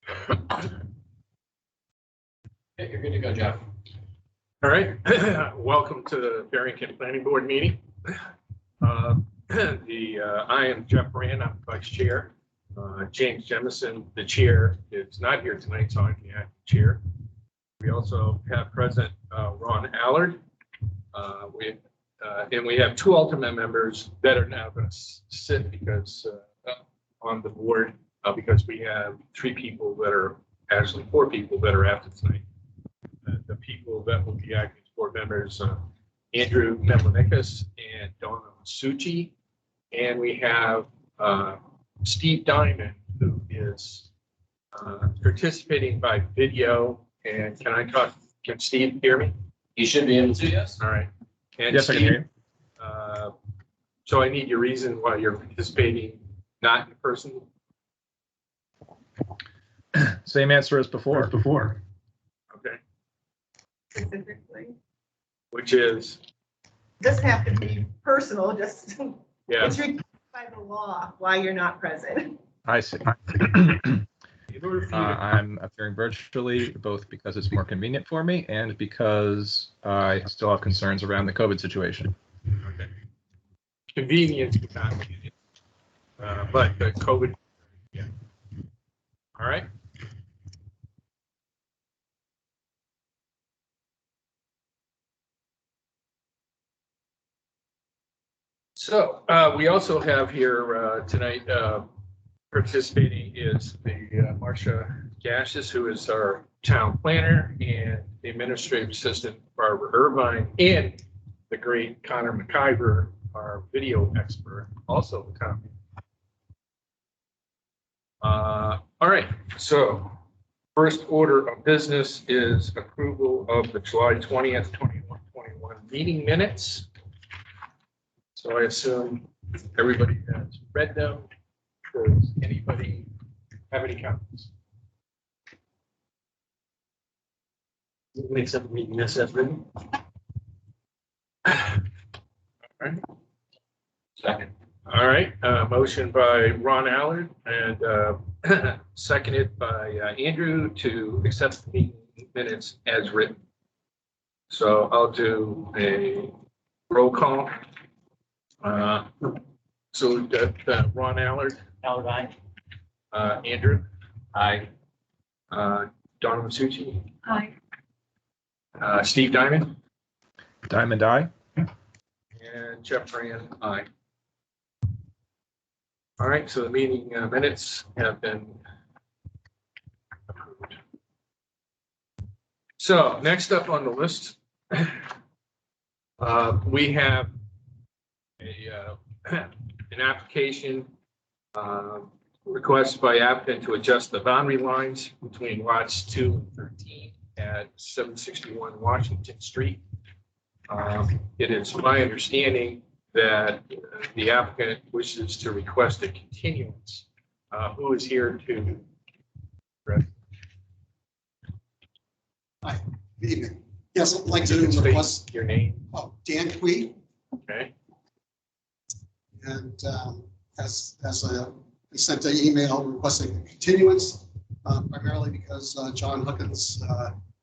Okay, you're good to go, Jeff. All right. Welcome to the Barrington Planning Board meeting. I am Jeff Rand, I'm the vice chair. James Jemison, the chair, is not here tonight, so I'm the acting chair. We also have present Ron Allard. And we have two alternate members that are now going to sit because on the board because we have three people that are actually four people that are active tonight. The people that will be acting as board members, Andrew Memlenikas and Donna Masucci. And we have Steve Diamond, who is participating by video. And can Steve hear me? You should be able to, yes. All right. And yes, Steve, I can hear you. So I need your reason why you're participating not in person. Same answer as before. Okay. Specifically. Which is? Doesn't have to be personal, just Yeah. it's required by the law why you're not present. I see. I'm appearing virtually, both because it's more convenient for me and because I still have concerns around the COVID situation. Okay. Convenience, but not convenient. But the COVID. Yeah. All right. So we also have here tonight participating is the Marcia Gassis, who is our town planner, and the administrative assistant Barbara Irvine, and the great Connor McIver, our video expert, also the town. All right, so first order of business is approval of the July 20th, 2021 meeting minutes. So I assume everybody has read them. Does anybody have any comments? Except reading this as written. All right. Second. All right. Motion by Ron Allard and seconded by Andrew to accept the meeting minutes as written. So I'll do a roll call. So we've got Ron Allard. Allard, aye. Andrew. Aye. Donna Masucci. Aye. Steve Diamond. Diamond eye. And Jeff Rand, aye. All right, so the meeting minutes have been approved. So next up on the list, we have an application request by applicant to adjust the boundary lines between lots 2 and 13 at 761 Washington Street. It is my understanding that the applicant wishes to request a continuance. Who is here to? Hi, good evening. Yes, I'd like to State request. your name. Oh, Dan Quee, Okay. and as I sent an email requesting a continuance, primarily because John Huckins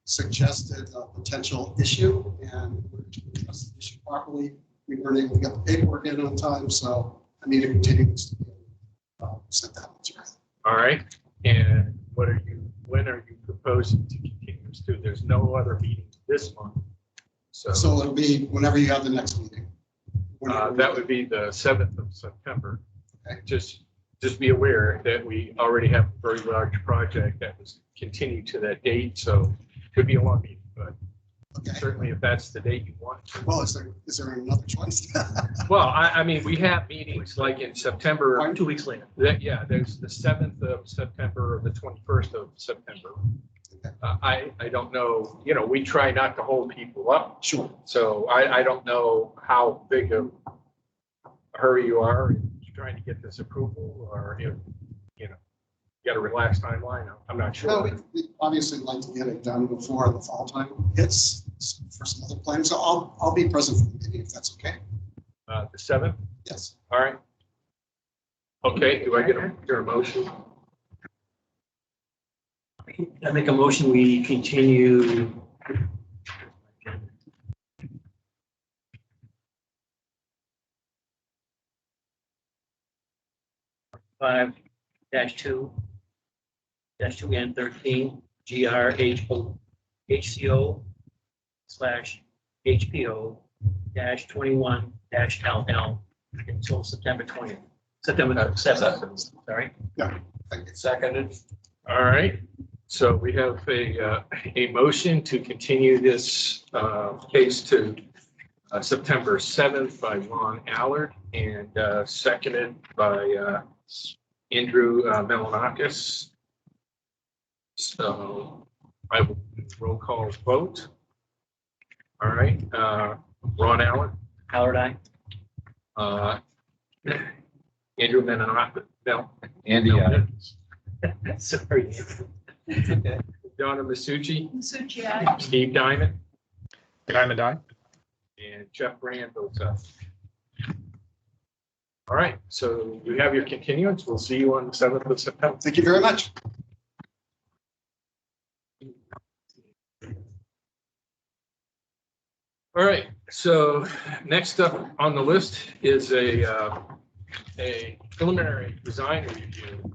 suggested a potential issue, and we're to address the issue properly. We weren't able to get the paperwork in on time, so I need a continuance to be sent that material. All right. And when are you proposing to continue this to? There's no other meetings this month. So it'll be whenever you have the next meeting. That would be the 7th of September. Okay. Just be aware that we already have a very large project that was continued to that date, so it could be a long meeting, but Okay. certainly if that's the date you want. Well, is there another choice? Well, I mean, we have meetings like in September. 2 weeks later. Yeah, there's the 7th of September or the 21st of September. I don't know, we try not to hold people up. Sure. So I don't know how big of a hurry you are in trying to get this approval, or if, you got a relaxed timeline. I'm not sure. No, we obviously like to get it done before the fall time hits for some other plans. So I'll be present for the meeting if that's okay. The 7th? Yes. All right. Okay, do I get a motion? I make a motion, we continue. 5-2-2N13 GRHO/HPO-21-LL until September 20th. September 7th, sorry. Thank you. Seconded. All right, so we have a motion to continue this case to September 7th by Ron Allard and seconded by Andrew Melanakis. So I will roll call vote. All right, Ron Allard. Howard, aye. Andrew Melanakis. No. Andy, No. Sorry. Okay. Donna Masucci. Suchi, aye. Steve Diamond. Diamond Eye. And Jeff Brand votes aye. All right, so you have your continuance. We'll see you on the 7th of September. Thank you very much. All right, so next up on the list is a preliminary design review.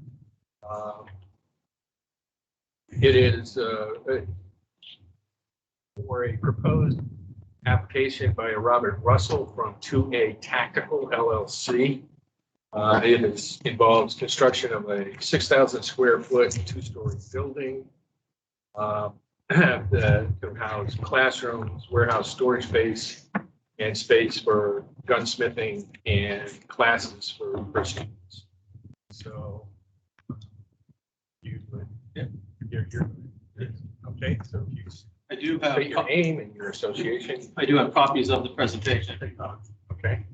It is for a proposed application by Robert Russell from 2A Tactical LLC. Involves construction of a 6,000 square foot, 2-story building. That can house classrooms, warehouse storage space, and space for gunsmithing and classes for students. So you're okay. So if you I do have, state your name and your association. I do have copies of the presentation. Okay.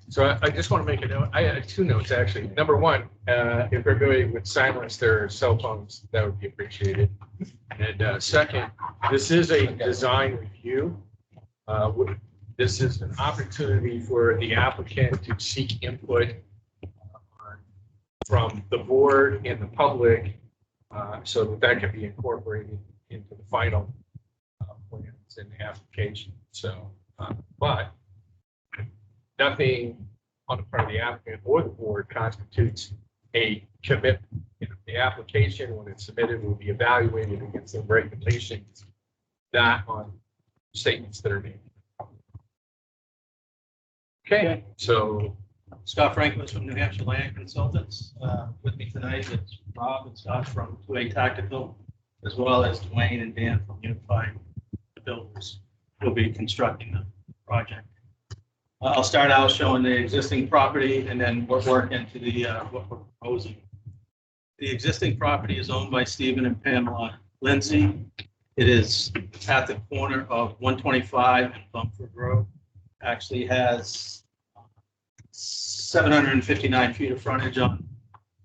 So I just want to make a note. I had 2 notes, actually. Number one, if everybody would silence their cell phones, that would be appreciated. And second, this is a design review. This is an opportunity for the applicant to seek input from the board and the public so that can be incorporated into the final plans and the application. So, but nothing on the part of the applicant or the board constitutes a commitment. The application, when it's submitted, will be evaluated against the regulations, not on statements that are made. Okay, so Scott Franklin from New Hampshire Land Consultants. With me tonight is Rob and Scott from 2A Tactical, as well as Dwayne and Dan from Unified Builders, who will be constructing the project. I'll start out showing the existing property and then work into the what we're proposing. The existing property is owned by Stephen and Pamela Lindsay. It is at the corner of 125 and Bumford Road. Actually has 759 feet of frontage on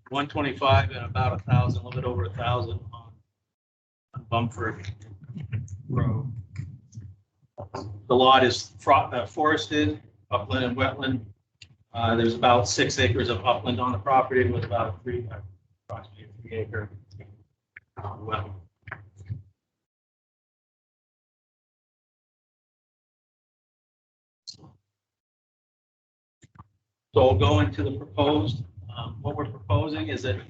125 and about 1,000, a little bit over 1,000 on Bumford Road. The lot is forested, upland and wetland. There's about 6 acres of upland on the property with about approximately a 3-acre wetland. So I'll go into the proposed. What we're proposing is that,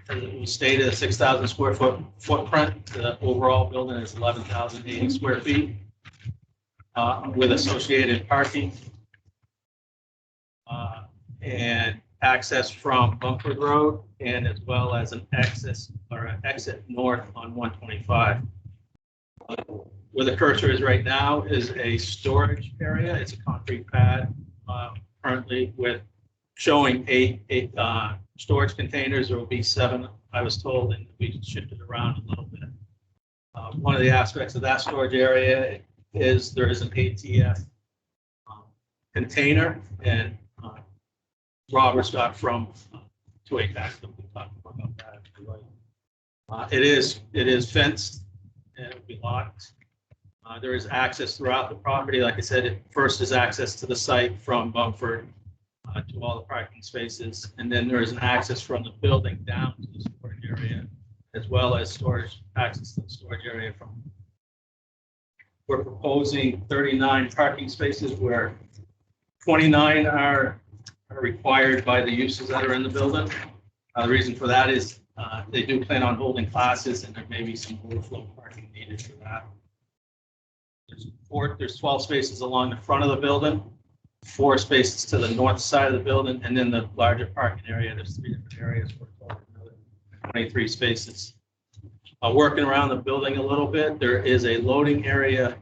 as it was stated, a 6,000 square foot footprint. The overall building is 11,080 square feet with associated parking and access from Bumford Road, and as well as an exit north on 125. Where the cursor is right now is a storage area. It's a concrete pad currently with showing eight storage containers. There will be 7, I was told, and we shifted around a little bit. One of the aspects of that storage area is there is an ATF container, and Robert Scott from 2A Tactical can talk more about that if you like. It is fenced and it will be locked. There is access throughout the property. Like I said, first is access to the site from Bumford to all the parking spaces, and then there is an access from the building down to the storage area, as well as storage, access to the storage area from. We're proposing 39 parking spaces where 29 are required by the uses that are in the building. The reason for that is they do plan on holding classes, and there may be some overflow parking needed for that. There's 12 spaces along the front of the building, 4 spaces to the north side of the building, and then the larger parking area. There's 3 different areas for another 23 spaces. Working around the building a little bit, there is a loading area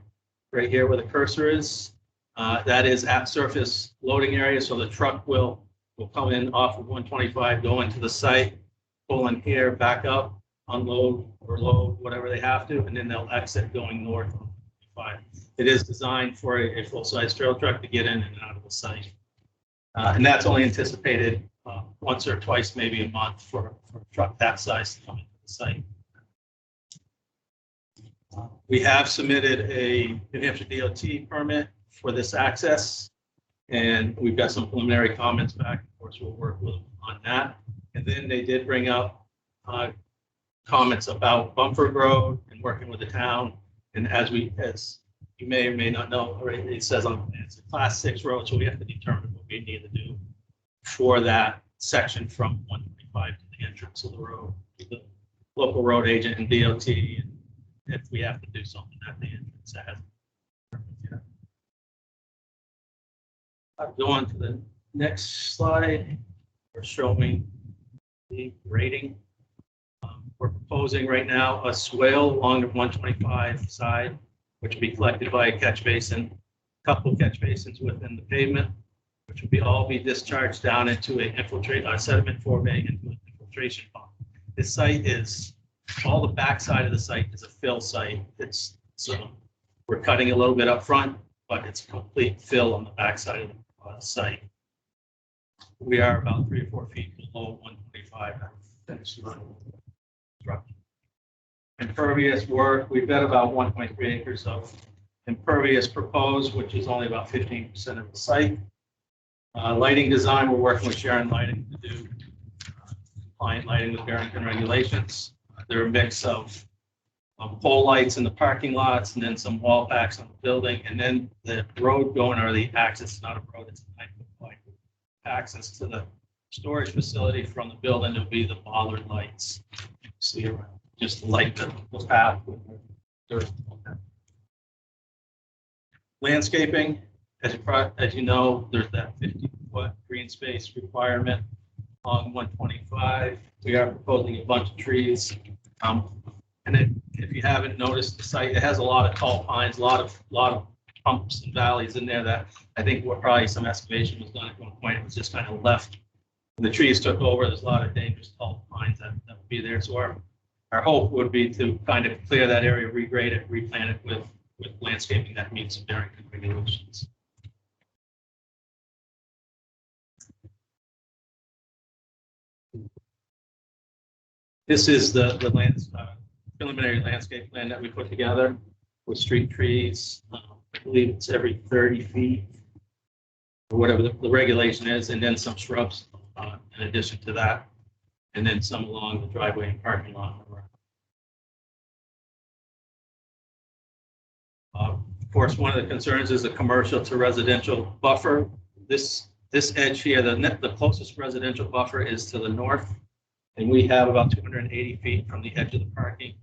right here where the cursor is. That is at surface loading area, so the truck will come in off of 125, go into the site, pull in here, back up, unload or load, whatever they have to, and then they'll exit going north on 125. It is designed for a full-size trail truck to get in and out of the site. And that's only anticipated once or twice, maybe a month for a truck that size to come into the site. We have submitted a New Hampshire DOT permit for this access, and we've got some preliminary comments back. Of course, we'll work with them on that. And then they did bring up comments about Bumford Road and working with the town. And as you may or may not know, already, it says it's a class 6 road, so we have to determine what we need to do for that section from 125 to the entrance of the road, to the local road agent and DOT. And if we have to do something at the entrance, that hasn't happened yet. I'll go on to the next slide. We're showing the grading. We're proposing right now a swale along the 125 side, which will be collected by a catch basin, a couple of catch basins within the pavement, which will all be discharged down into a sediment forming into an infiltration pond. This site is, all the backside of the site is a fill site. We're cutting a little bit up front, but it's complete fill on the backside of the site. We are about 3 or 4 feet below 125. Impervious work, we've got about 1.3 acres of impervious proposed, which is only about 15% of the site. Lighting design, we're working with Sharon Lighting to do compliant lighting with Barrington regulations. They're a mix of pole lights in the parking lots, and then some wall packs on the building, and then the road going, or the access, not a road, it's a 9-foot wide access to the storage facility from the building to be the bollard lights. See around, just light the path with dirt. Landscaping, as you know, there's that 50-foot green space requirement on 125. We are proposing a bunch of trees. And if you haven't noticed the site, it has a lot of tall pines, a lot of humps and valleys in there that I think probably some excavation was done at one point. It was just kind of left. The trees took over. There's a lot of dangerous tall pines that would be there. So our hope would be to kind of clear that area, regrade it, replant it with landscaping that meets the Barrington regulations. This is the preliminary landscape plan that we put together with street trees. I believe it's every 30 feet or whatever the regulation is, and then some shrubs in addition to that, and then some along the driveway and parking lot. Of course, one of the concerns is the commercial to residential buffer. This edge here, the closest residential buffer is to the north, and we have about 280 feet from the edge of the parking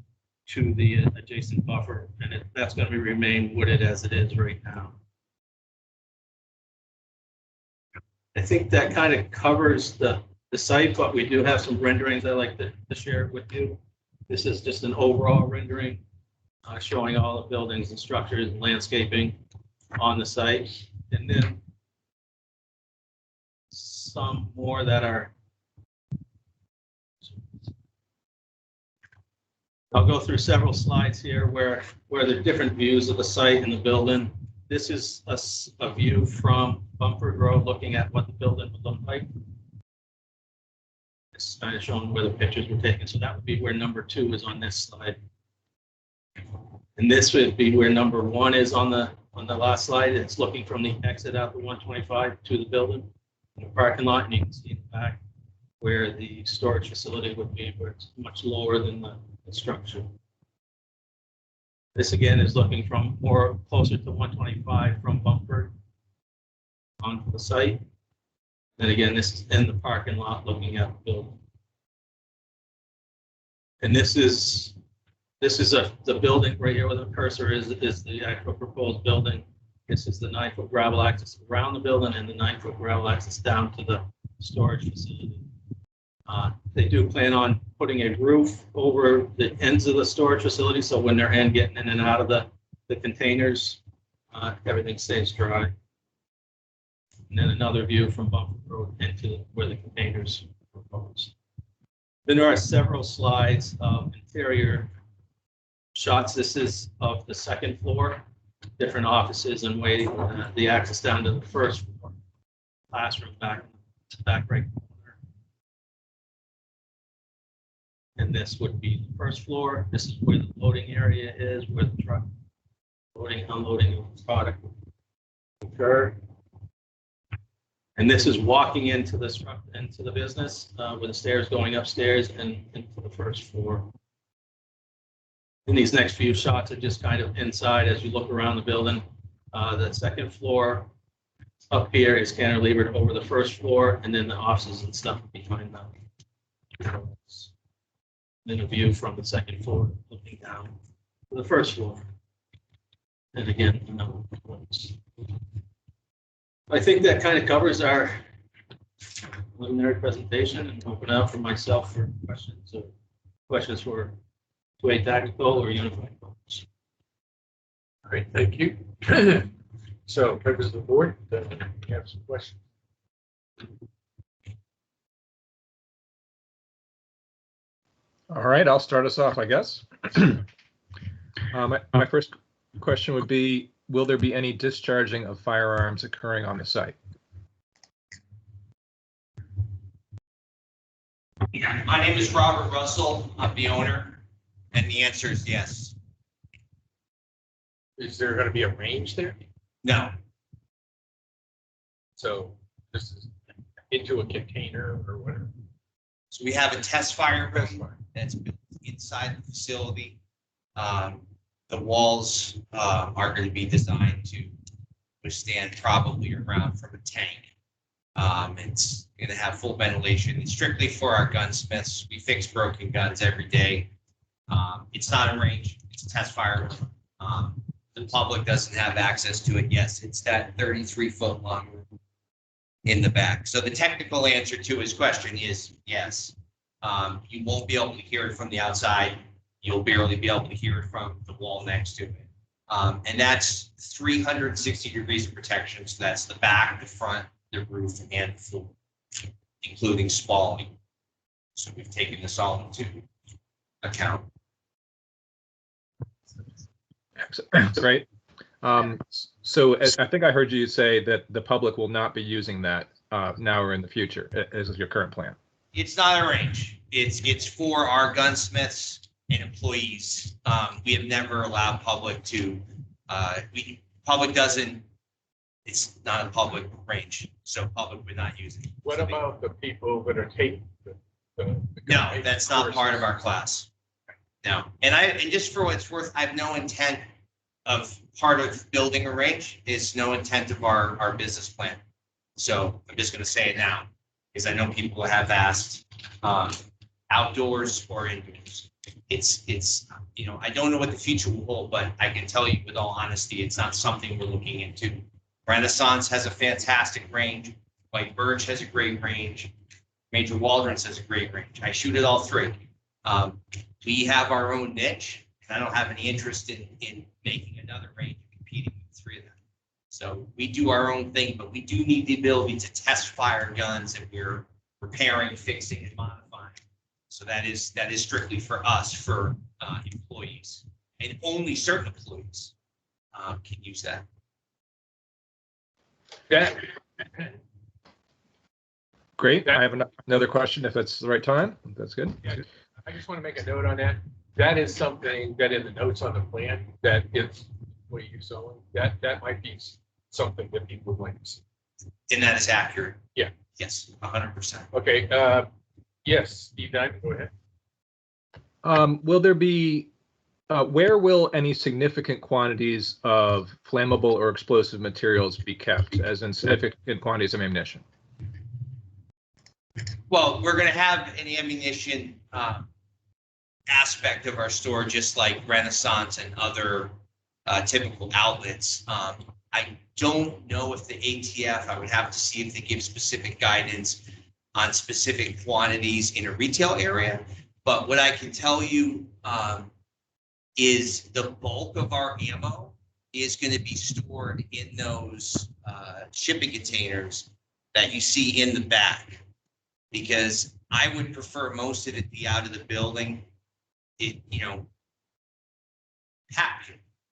to the adjacent buffer, and that's going to remain wooded as it is right now. I think that kind of covers the site, but we do have some renderings I'd like to share with you. This is just an overall rendering showing all the buildings and structures and landscaping on the site, and then some more that are. I'll go through several slides here where there are different views of the site and the building. This is a view from Bumford Road looking at what the building would look like. It's kind of showing where the pictures were taken. So that would be where number 2 is on this slide. And this would be where number 1 is on the last slide. It's looking from the exit out the 125 to the building, the parking lot, and you can see in the back where the storage facility would be, where it's much lower than the structure. This again is looking from more closer to 125 from Bumper onto the site. And again, this is in the parking lot looking at the building. And this is the building right here where the cursor is the actual proposed building. This is the 9-foot gravel access around the building and the 9-foot gravel access down to the storage facility. They do plan on putting a roof over the ends of the storage facility, so when they're getting in and out of the containers, everything stays dry. And then another view from Bumper Road into where the containers are proposed. Then there are several slides of interior shots. This is of the second floor, different offices and waiting, the access down to the first floor. Classroom back right corner. And this would be the first floor. This is where the loading area is, where the truck loading, unloading of product will occur. And this is walking into the business with the stairs going upstairs and into the first floor. And these next few shots are just kind of inside as you look around the building. The second floor up here is cantilevered over the first floor, and then the offices and stuff behind them. Then a view from the second floor looking down to the first floor. And again, I think that kind of covers our preliminary presentation, and open up for myself for questions for 2A Tactical or Unified Focus. All right, thank you. So, members of the board, we have some questions. All right, I'll start us off, I guess. My first question would be, will there be any discharging of firearms occurring on the site? My name is Robert Russell. I'm the owner, and the answer is yes. Is there going to be a range there? No, So this is into a container or whatever. so we have a test fire room that's built inside the facility. The walls are going to be designed to withstand probably around from a tank. It's going to have full ventilation. It's strictly for our gunsmiths. We fix broken guns every day. It's not a range. It's a test fire room. The public doesn't have access to it. Yes, it's that 33-foot long room in the back. So the technical answer to his question is yes. You won't be able to hear it from the outside. You'll barely be able to hear it from the wall next to it. And that's 360 degrees of protection. So that's the back, the front, the roof, and the floor, including spalling. So we've taken this all into account. Great. So I think I heard you say that the public will not be using that now or in the future, as is your current plan. It's not a range. It's for our gunsmiths and employees. We have never allowed public to, public doesn't, it's not a public range, so public would not use it. What about the people that are taking the No, that's not part of our class. No, and just for what it's worth, I have no intent of part of building a range is no intent of our business plan. So I'm just going to say it now, because I know people have asked outdoors or indoors. It's I don't know what the future will hold, but I can tell you with all honesty, it's not something we're looking into. Renaissance has a fantastic range. White Birch has a great range. Major Waldron's has a great range. I shoot at all three. We have our own niche, and I don't have any interest in making another range and competing with the three of them. So we do our own thing, but we do need the ability to test fire guns that we're repairing, fixing, and modifying. So that is strictly for us, for employees, and only certain employees can use that. Yeah. Great. I have another question if it's the right time. That's good. Yeah, I just want to make a note on that. That is something that in the notes on the plan that is what you saw. That might be something that people would like to see. And that is accurate. Yeah. Yes, 100%. Okay. Yes, Steve Diamond, go ahead. Will there be, where will any significant quantities of flammable or explosive materials be kept, as in significant quantities of ammunition? Well, we're gonna have an ammunition aspect of our store, just like Renaissance and other typical outlets. I don't know if the ATF, I would have to see if they give specific guidance on specific quantities in a retail area. But what I can tell you is the bulk of our ammo is going to be stored in those shipping containers that you see in the back, because I would prefer most of it be out of the building. It, you know,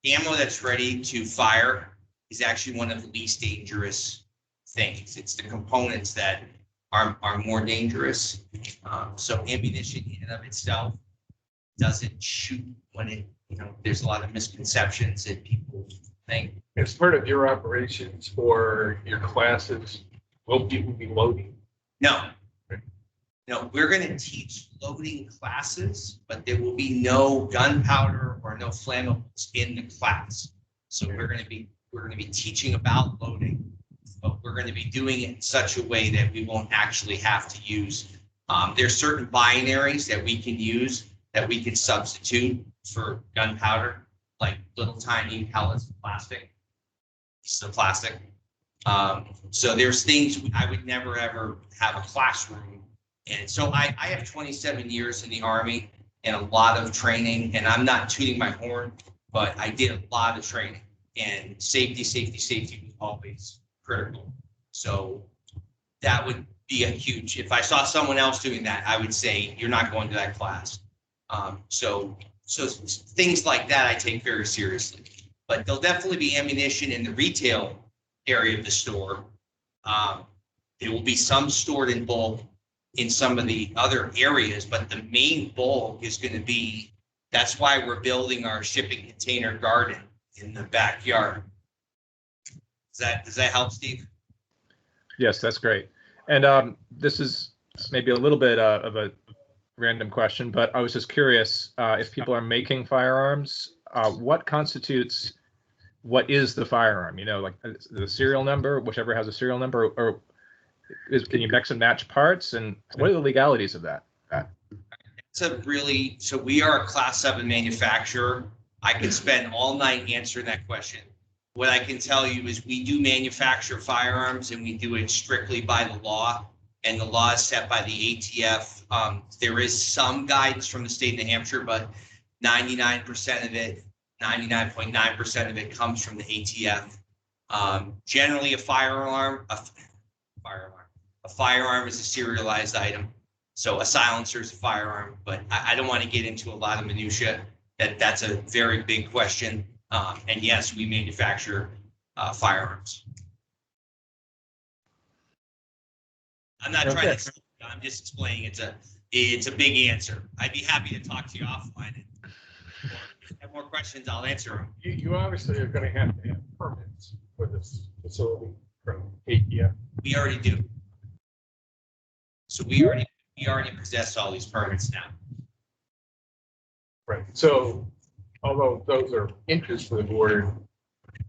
ammo that's ready to fire is actually one of the least dangerous things. It's the components that are more dangerous. So ammunition in and of itself doesn't shoot when it, you know, there's a lot of misconceptions that people think. As part of your operations or your classes, will people be loading? No. No, we're going to teach loading classes, but there will be no gunpowder or no flammables in the class. So we're going to be teaching about loading, but we're going to be doing it in such a way that we won't actually have to use. There's certain binaries that we can use that we can substitute for gunpowder, like little tiny pellets of plastic, pieces of plastic. So there's things I would never ever have a classroom. And so I have 27 years in the Army and a lot of training, and I'm not tooting my horn, but I did a lot of training, and safety was always critical. So that would be a huge, if I saw someone else doing that, I would say, you're not going to that class. So things like that I take very seriously, but there'll definitely be ammunition in the retail area of the store. There will be some stored in bulk in some of the other areas, but the main bulk is going to be, that's why we're building our shipping container garden in the backyard. Does that help, Steve? Yes, that's great. And this is maybe a little bit of a random question, but I was just curious, if people are making firearms, what constitutes, what is the firearm? You know, like the serial number, whichever has a serial number, or can you mix and match parts, and what are the legalities of that? So we are a Class 7 manufacturer. I could spend all night answering that question. What I can tell you is we do manufacture firearms, and we do it strictly by the law, and the law is set by the ATF. There is some guidance from the state of New Hampshire, but 99% of it, 99.9% of it comes from the ATF. Generally, a firearm is a serialized item. So a silencer is a firearm, but I don't want to get into a lot of minutia. That's a very big question. And yes, we manufacture firearms. I'm not trying to, I'm just explaining it's a big answer. I'd be happy to talk to you offline. And if you have more questions, I'll answer them. You obviously are going to have permits for this facility from ATF. We already do. So we already possess all these permits now. Right. So although those are interests for the board,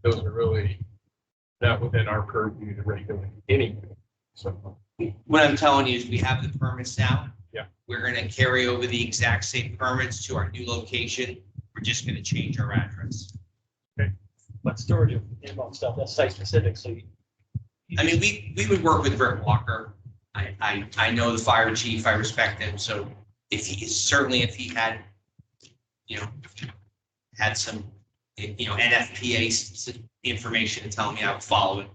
those are really not within our purview to regulate anything. So What I'm telling you is we have the permits now. Yeah. We're going to carry over the exact same permits to our new location. We're just going to change our address. But storage of ammo and stuff, that's site specific, so I mean, we would work with Rick Walker. I know the fire chief, I respect him. So if he had, you know, had some, you know, NFPA information to tell me, I would follow it.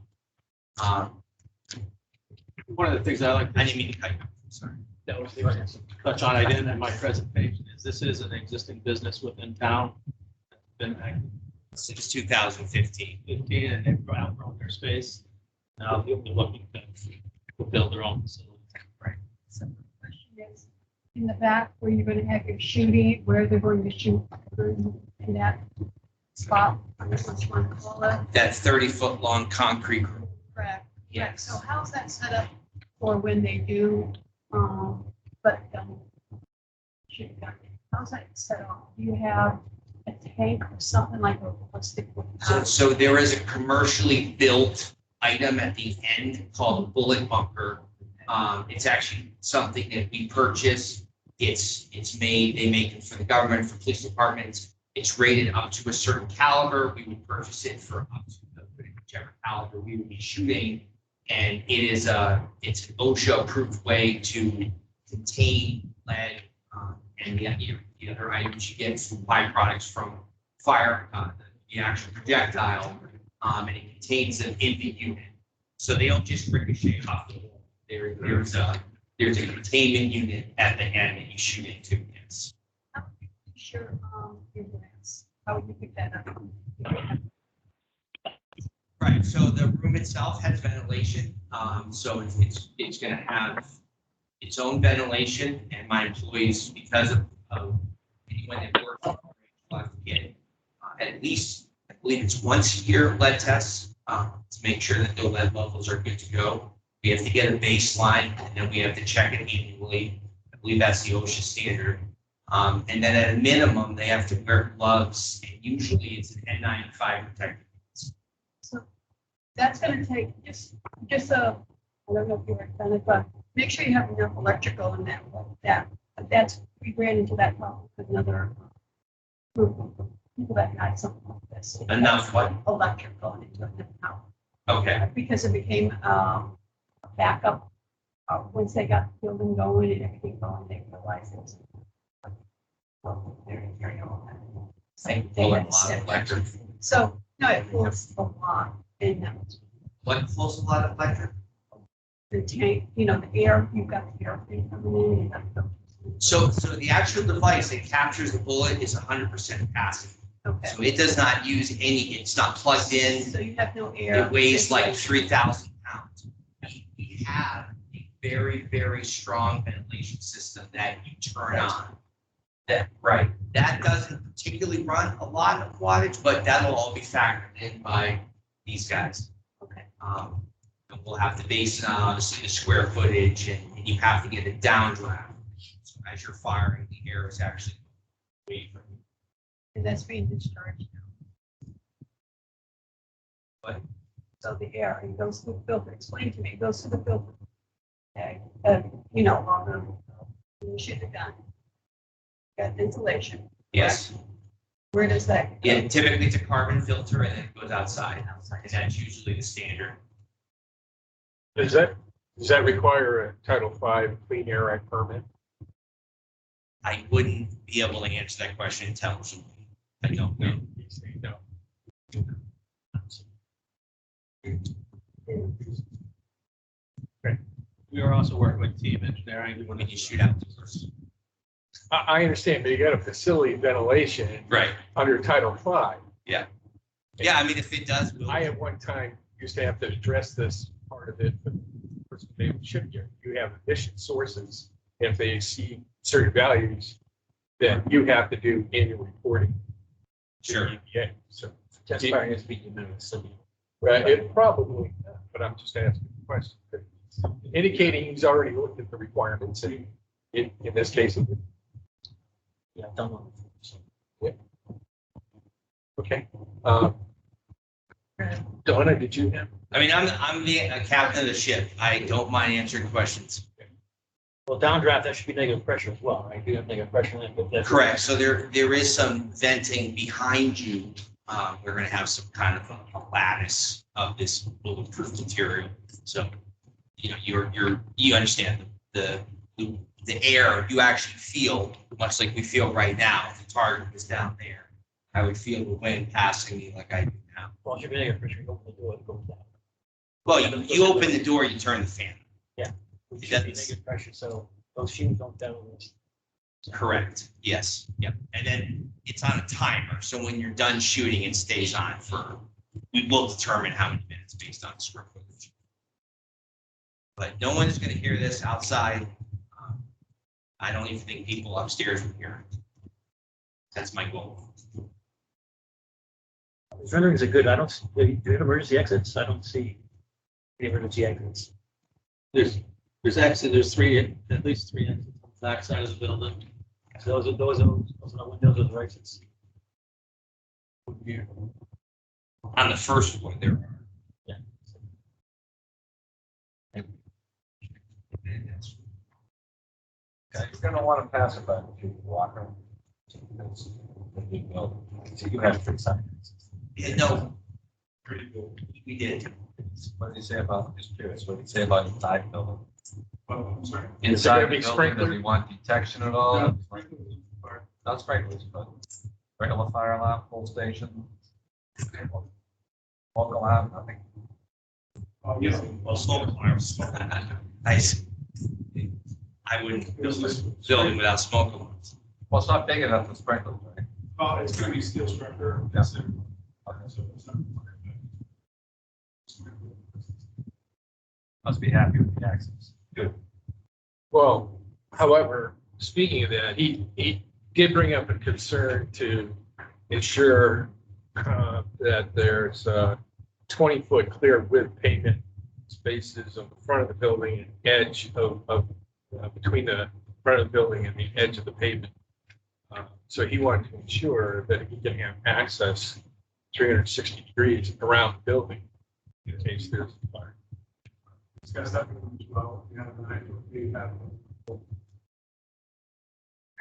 One of the things I like I to didn't mean to cut you off. Sorry. that was the touch on, I didn't in my presentation, is this is an existing business within town. Been active Since 2015. 15 and they've outgrown their space. Now they're looking to build their own facility. Right. So the question is, in the back where you're gonna have your shooting, where they're going to shoot in that spot, what you want to call it? That 30-foot long concrete. Correct. Yes. So how's that set up for when they do but, how's that set up? Do you have a tank or something like a plastic? So there is a commercially built item at the end called a bullet bunker. It's actually something that we purchase. It's made, they make it for the government, for police departments. It's rated up to a certain caliber. We would purchase it for up to whichever caliber we would be shooting. And it's an OSHA-approved way to contain lead and the other items you get from byproducts from fire, the actual projectile, and it contains them in the unit. So they don't just ricochet off the wall. There's a containment unit at the end that you shoot into. Yes. How would you sure your grants? How would you pick that up? Right. So the room itself has ventilation. So it's going to have its own ventilation, and my employees, because of anyone that works, will have to get at least, I believe it's once a year lead tests to make sure that the lead levels are good to go. We have to get a baseline, and then we have to check it annually. I believe that's the OSHA standard. And then at a minimum, they have to wear gloves, and usually it's an N95 protective. So that's going to take just a, I don't know if you've done it, but make sure you have enough electrical in that's, we ran into that problem with another group of people that had something like this. Enough what? Electrical into enough power. Okay. Because it became a backup. Once they got the building going and everything going, they realized it was very, very old. Same thing. Pulling a lot of electric. So, no, it pulls a lot. And What pulls a lot of electric? the tank, the air, you've got the air thing coming in. You got the- So the actual device that captures the bullet is 100% passive. Okay. So it does not use it's not plugged in. So you have no air. It weighs like 3,000 pounds. We have a very, very strong ventilation system that you turn on. That doesn't particularly run a lot of wattage, but that'll all be factored in by these guys. Okay. And we'll have to base it on obviously the square footage, and you have to get a downdraft. So as you're firing, the air is actually away from you. And that's being discharged now. What? So the air, it goes through the filter. Explain to me, it goes through the filter. Okay, on the shoot the gun. Got insulation. Yes. Where does that? go? Yeah, typically it's a carbon filter and then it goes outside. Outside. And that's usually the standard. Does that require a Title V Clean Air Act permit? I wouldn't be able to answer that question intelligently. I don't know. No. We are also working with team engineering. When you shoot out the first. I understand, but you got a facility ventilation Right. under Title V. Yeah, I mean, if it does. I at one time used to have to address this part of it, but they should, you have emission sources. If they exceed certain values, then you have to do annual reporting. to Sure. EPA. So, That's why it has to be unanimous. right, it probably, but I'm just asking the question. Indicating he's already looked at the requirements and in this case. Yeah, don't know. Okay. Donna, did you have? I mean, I'm the captain of the ship. I don't mind answering questions. Well, downdraft, that should be negative pressure as well, right? You have negative pressure. Correct. So there is some venting behind you. We're going to have some kind of a lattice of this bulletproof material. So, you understand the air you actually feel, much like we feel right now. If the target is down there, I would feel the wind passing me like I do now. Well, it should be negative pressure. You open the door, it goes down. Well, you open the door, you turn the fan. It should be negative pressure, so those fumes don't down. Correct. Yes. Yep. And then it's on a timer. So when you're done shooting, it stays on we will determine how many minutes based on the square footage. But no one is going to hear this outside. I don't even think people upstairs will hear it. That's my goal. These renderings are good. I don't, do you have emergency exits? I don't see any emergency exits. There's actually, at least three exits on backside of the building. So those are windows with the exits. On the first floor there are. Yeah. Okay, you're gonna want to pass it back to Walker. So you have 3 seconds. Yeah, no. We did. What did he say about, just curious, what did he say about inside building? I'm sorry. Inside be the building, does sprinkler? he want detection at all? Not sprinklers, but regular fire alarm, full station. Smoke alarm, nothing. Oh, yes. Well, smoke alarms. I see. I wouldn't build this building without smoke alarms. Well, it's not big enough for sprinklers, right? It's gonna be steel structure. Yes. So it's not- Must be happy with the access. Well, however, speaking of that, he did bring up a concern to ensure that there's 20-foot clear width pavement spaces on the front of the building and edge of between the front of the building and the edge of the pavement. So he wanted to ensure that he can have access 360 degrees around the building in case there's a fire. Discuss that with him as well. We have an idea.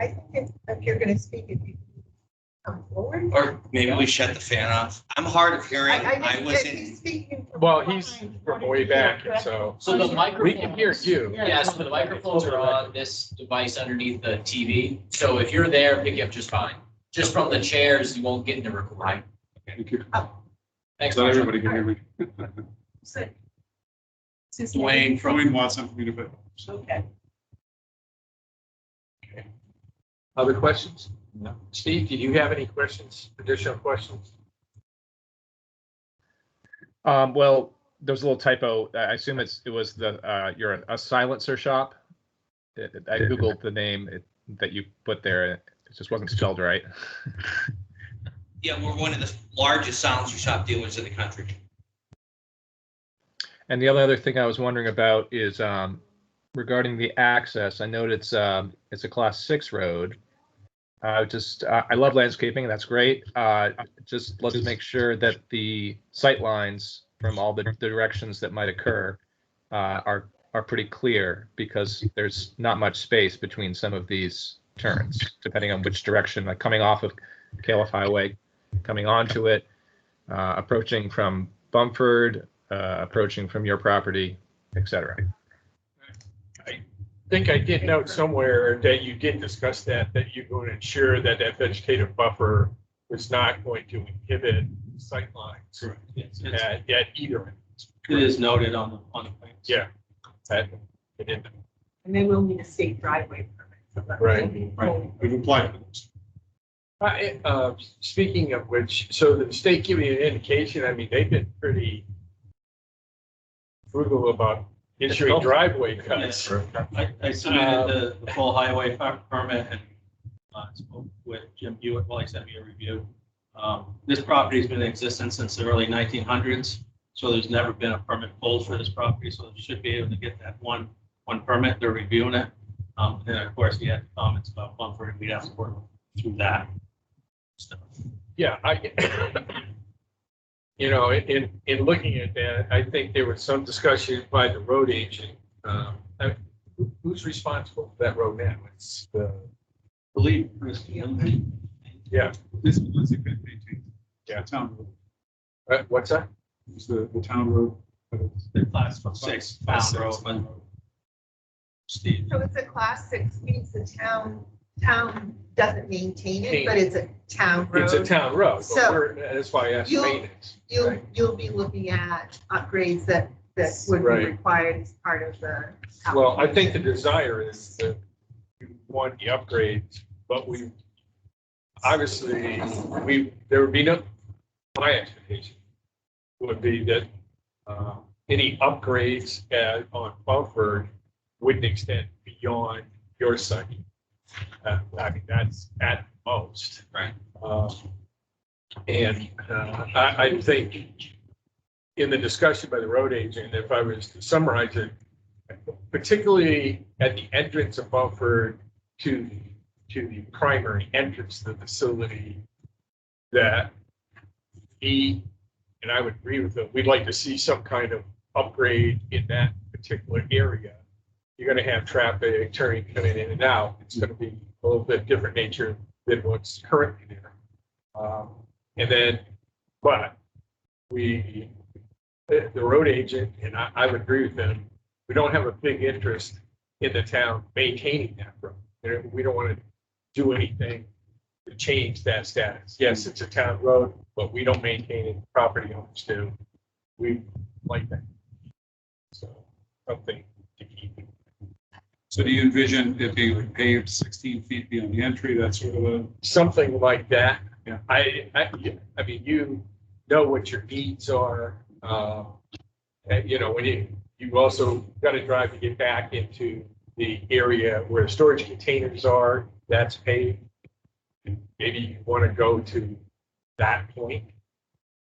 I think if you're gonna speak, if you come forward. Or maybe we shut the fan off. I'm hard of hearing. I didn't was get- in, he's speaking from Well, he's behind. from way back, and so So the microphones. we can hear you. Yeah, so the microphones are on this device underneath the TV. So if you're there, pick you up just fine. Just from the chairs, you won't get into recording. Thank you. Thanks, So Marshall. everybody can hear me. Dwayne from, Dwayne Watson, community. Okay. Other questions? No. Steve, do you have any questions, additional questions? Well, there's a little typo. I assume it was you're a silencer shop. I Googled the name that you put there. It just wasn't spelled right. yeah, we're one of the largest silencer shop dealers in the country. And the other thing I was wondering about is regarding the access. I noted it's a class 6 road. I love landscaping. That's great. Just let's make sure that the sight lines from all the directions that might occur are pretty clear, because there's not much space between some of these turns, depending on which direction, like coming off of Califf Highway, coming onto it, approaching from Bumford, approaching from your property, etc. I think I did note somewhere that you did discuss that you're going to ensure that that vegetative buffer was not going to inhibit sightlines at either end. it is noted on the plans. Yeah. That, it didn't. And then we'll need a state driveway permit. So that Right, will be- right. We've applied for this. Speaking of which, so the state giving you an indication, I mean, they've been pretty frugal about issuing driveway cuts. I submitted the full highway permit and spoke with Jim Hewitt while he sent me a review. This property's been in existence since the early 1900s, so there's never been a permit pulled for this property, so they should be able to get that one permit. They're reviewing it. And then, of course, we had comments about Bumford, we'd have to work through that stuff. Yeah, in looking at that, I think there was some discussion by the road agent. Who's responsible for that road now? It's Believe, Christie. yeah. This was maintained. Yeah. The town road. What's that? It's the town road. The class 6 Class town road, six. but Steve. So it's a class 6, means the town doesn't maintain it, but it's a town road. It's a town road, but So that's why I asked you'll- maintenance. right? You'll be looking at upgrades that would be Right. required as part of the. Well, I think the desire is that we want the upgrades, but there would be no, my expectation would be that any upgrades on Bumford wouldn't extend beyond your site. I mean, that's at most. Right. I think in the discussion by the road agent, if I was to summarize it, particularly at the entrance of Bumford to the primary entrance to the facility that and I would agree with them, we'd like to see some kind of upgrade in that particular area. You're gonna have traffic turning, coming in and out. It's gonna be a little bit different nature than what's currently there. And then, but the road agent, and I would agree with them, we don't have a big interest in the town maintaining that road. We don't want to do anything to change that status. Yes, it's a town road, but we don't maintain it, property owners do. We like that. So something to keep. So do you envision it being paved 16 feet beyond the entry, that sort of a? Something like that. Yeah. I mean, you know what your needs are. And, you know, when you also got to drive to get back into the area where storage containers are, that's paved. Maybe you want to go to that point.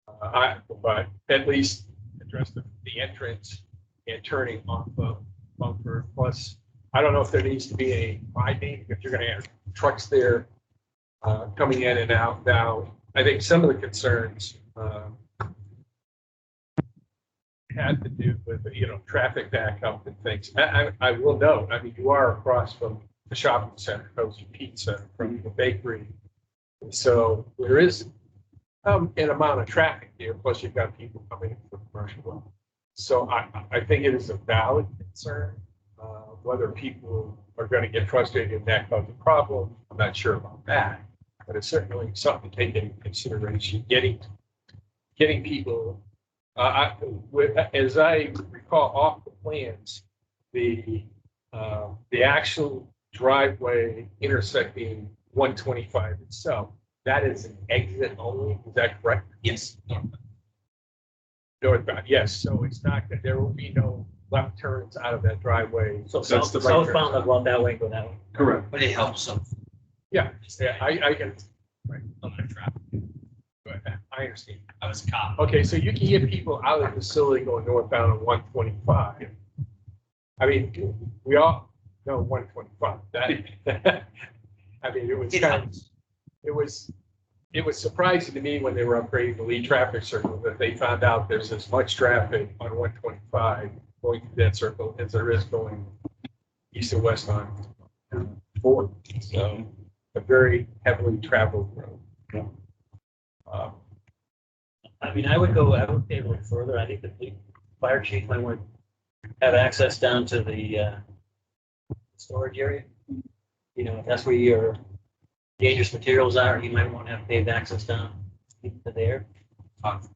But at least address the entrance and turning off of Bumper. Plus, I don't know if there needs to be a widening if you're going to have trucks there coming in and out. Now, I think some of the concerns had to do with, you know, traffic backup and things. I will note, I mean, you are across from the shopping center, Cozy Pizza, from the bakery. So there is an amount of traffic there, plus you've got people coming in from commercial. So I think it is a valid concern. Whether people are going to get frustrated and that cause a problem, I'm not sure about that. But it's certainly something to take into consideration, getting people, as I recall off the plans, the actual driveway intersecting 125 itself, that is an exit only, is that correct? Yes. Northbound, yes, so it's not, there will be no left turns out of that driveway. So That's the right southbound, turn. I'll go out that way and go that way. Correct. But it helps some. Yeah, I can, right, I'm gonna traffic. I understand. I was a cop. Okay, so you can get people out of the facility going northbound on 125. I mean, we all know 125. That, I mean, it was It kind of, helps. it was surprising to me when they were upgrading the lead traffic circle that they found out there's as much traffic on 125 going through that circle as there is going east and west on 4. So a very heavily traveled road. I mean, I would go a little further. I think the fire chief might want to have access down to the storage area. You know, if that's where your dangerous materials are, you might want to have paved access down to there. But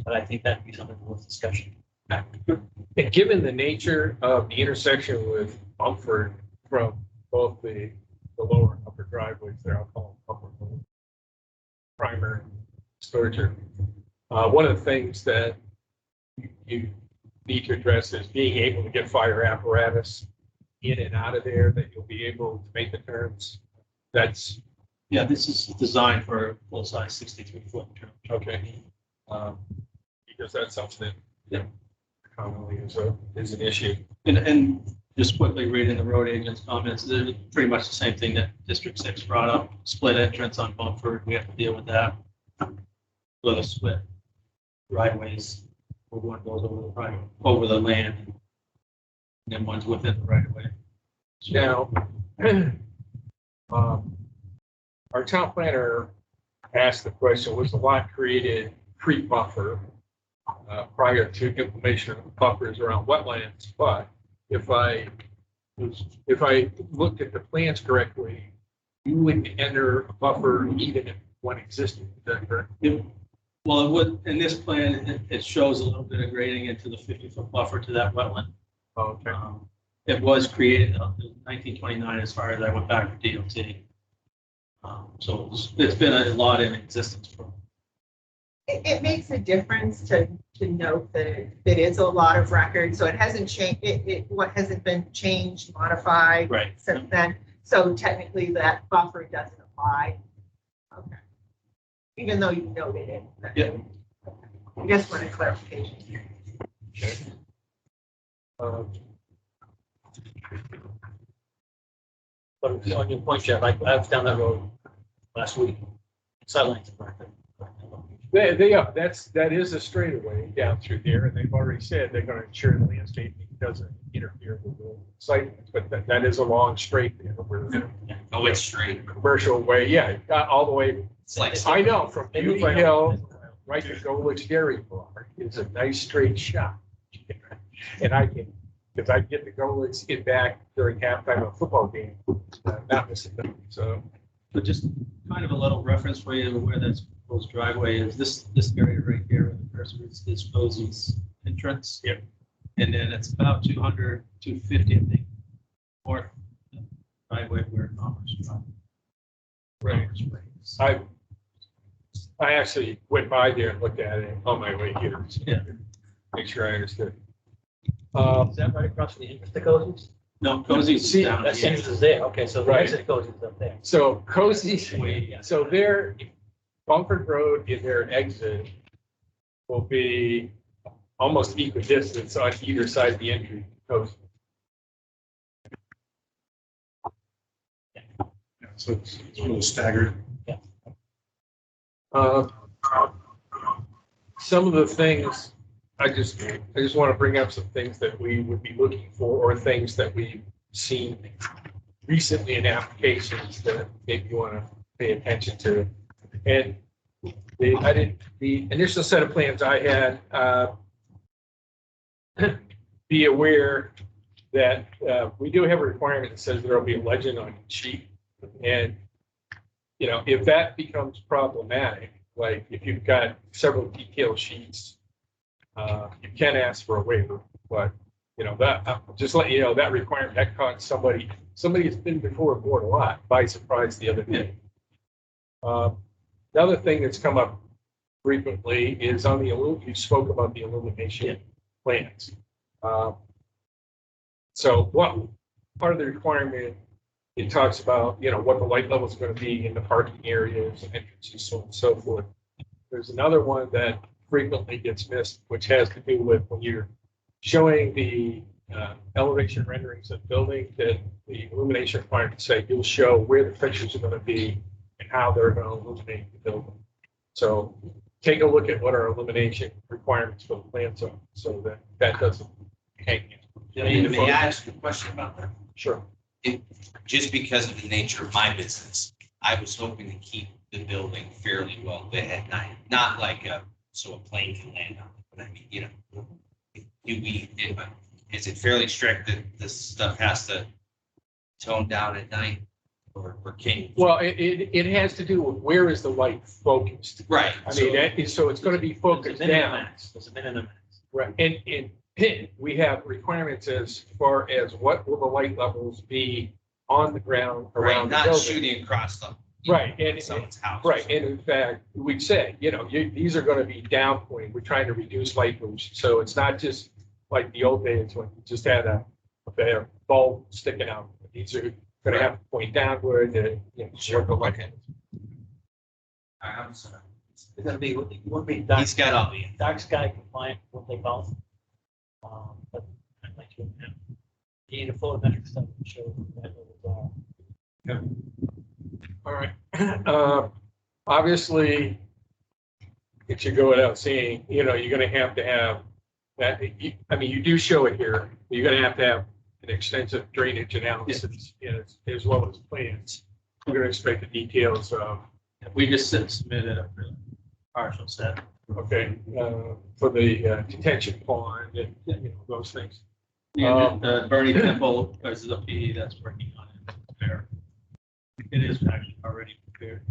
I think that'd be something worth discussion. And given the nature of the intersection with Mumford from both the lower and upper driveways there, I'll call them upper and lower, primary storage area. One of the things that you need to address is being able to get fire apparatus in and out of there, that you'll be able to make the turns. That's Yeah, this is designed for full size 63-foot. okay. Because that's something that commonly is an issue. And just quickly reading the road agent's comments, they're pretty much the same thing that District 6 brought up. Split entrance on Bumford, we have to deal with that. With a split driveways, where one goes over the land, and then one's within the right of way. Now, our town planner asked the question, was the lot created pre-buffer prior to implementation of buffers around wetlands? But if I looked at the plans correctly, you wouldn't enter a buffer even if one existed. Is that correct? Well, it would, in this plan, it shows a little bit of grading into the 50-foot buffer to that wetland. Okay. It was created in 1929, as far as I went back to DOT. So it's been a lot in existence for. It makes a difference to note that it is a lot of record, so it hasn't changed, what hasn't been changed, modified Right. since then. So technically that buffer doesn't apply. Okay. Even though you noted it. Yeah. I just wanted clarification. But on your point, Jeff, I was down that road last week. Sidelines. They are, that is a straightaway down through there, and they've already said they're gonna ensure the landscaping doesn't interfere with the site, but that is a long straight there. Where Oh, it's straight. commercial way, yeah, all the way, It's like, I know, from Beauty Hill right to Golich Dairy Bar is a nice straight shot. And I can, because I get to Golich, get back during halftime of a football game, not missing them, so. But just kind of a little reference for you where that proposed driveway is, this area right here, where the person is Posey's entrance. Yep. And then it's about 200, 250, I think, north driveway where Commerce Drive. Right. I actually went by there and looked at it on my way here. So Yeah. Make sure I understood. Is that right across from the entrance to Cozy's? No, Cozy's See, is down. That entrance is there. Okay, so the Right. exit to Cozy's is up there. So Cozy's, Way, so their Bumford Road in their exit will be almost equidistant on either side of the entry to Cozy. So it's really staggered. Some of the things, I just want to bring up some things that we would be looking for, or things that we've seen recently in applications that maybe you want to pay attention to. And the initial set of plans I had, be aware that we do have a requirement that says there'll be a legend on each sheet. And, you know, if that becomes problematic, like if you've got several detail sheets, you can ask for a waiver, but, you know, that, just let you know, that requirement, that caught somebody has been before a board a lot by surprise the other day. The other thing that's come up frequently is on the, you spoke about the illumination plans. So what part of the requirement, it talks about, you know, what the light level is going to be in the parking areas and entrances, so on and so forth. There's another one that frequently gets missed, which has to do with when you're showing the elevation renderings of the building, that the illumination requirements say you'll show where the fixtures are going to be and how they're going to illuminate the building. So take a look at what our illumination requirements for the plans are, so that that doesn't hang in. may I ask a question about that? Sure. Just because of the nature of my business, I was hoping to keep the building fairly well lit at night, not like so a plane can land on it, but I mean, you know, is it fairly strict that this stuff has to tone down at night, or can you? Well, it has to do with where is the light focused. Right. I mean, that is, so it's going to be focused down. There's a minimum. Right, and we have requirements as far as what will the light levels be on the ground Right, around the not building. shooting across them. Right, and Someone's house. right, and in fact, we'd say, you know, these are going to be down point. We're trying to reduce light pollution, so it's not just like the old days when you just had a bulb sticking out. These are going to have to point downward to, you know, share the light. I'm sorry. It's gonna be, you want me dark, He's got all the. dark sky compliant, what they call it. But I'd like to, you need a photometric study to show that those are. All right. Obviously, it should go without saying, you know, you're going to have that. I mean, you do show it here. You're going to have an extensive drainage analysis, as well as plans. We're going to expect the details of. We just submitted a partial set. Okay, for the detention pond and, you know, those things. And Bernie Temple is the PE that's working on it. There. It is actually already prepared.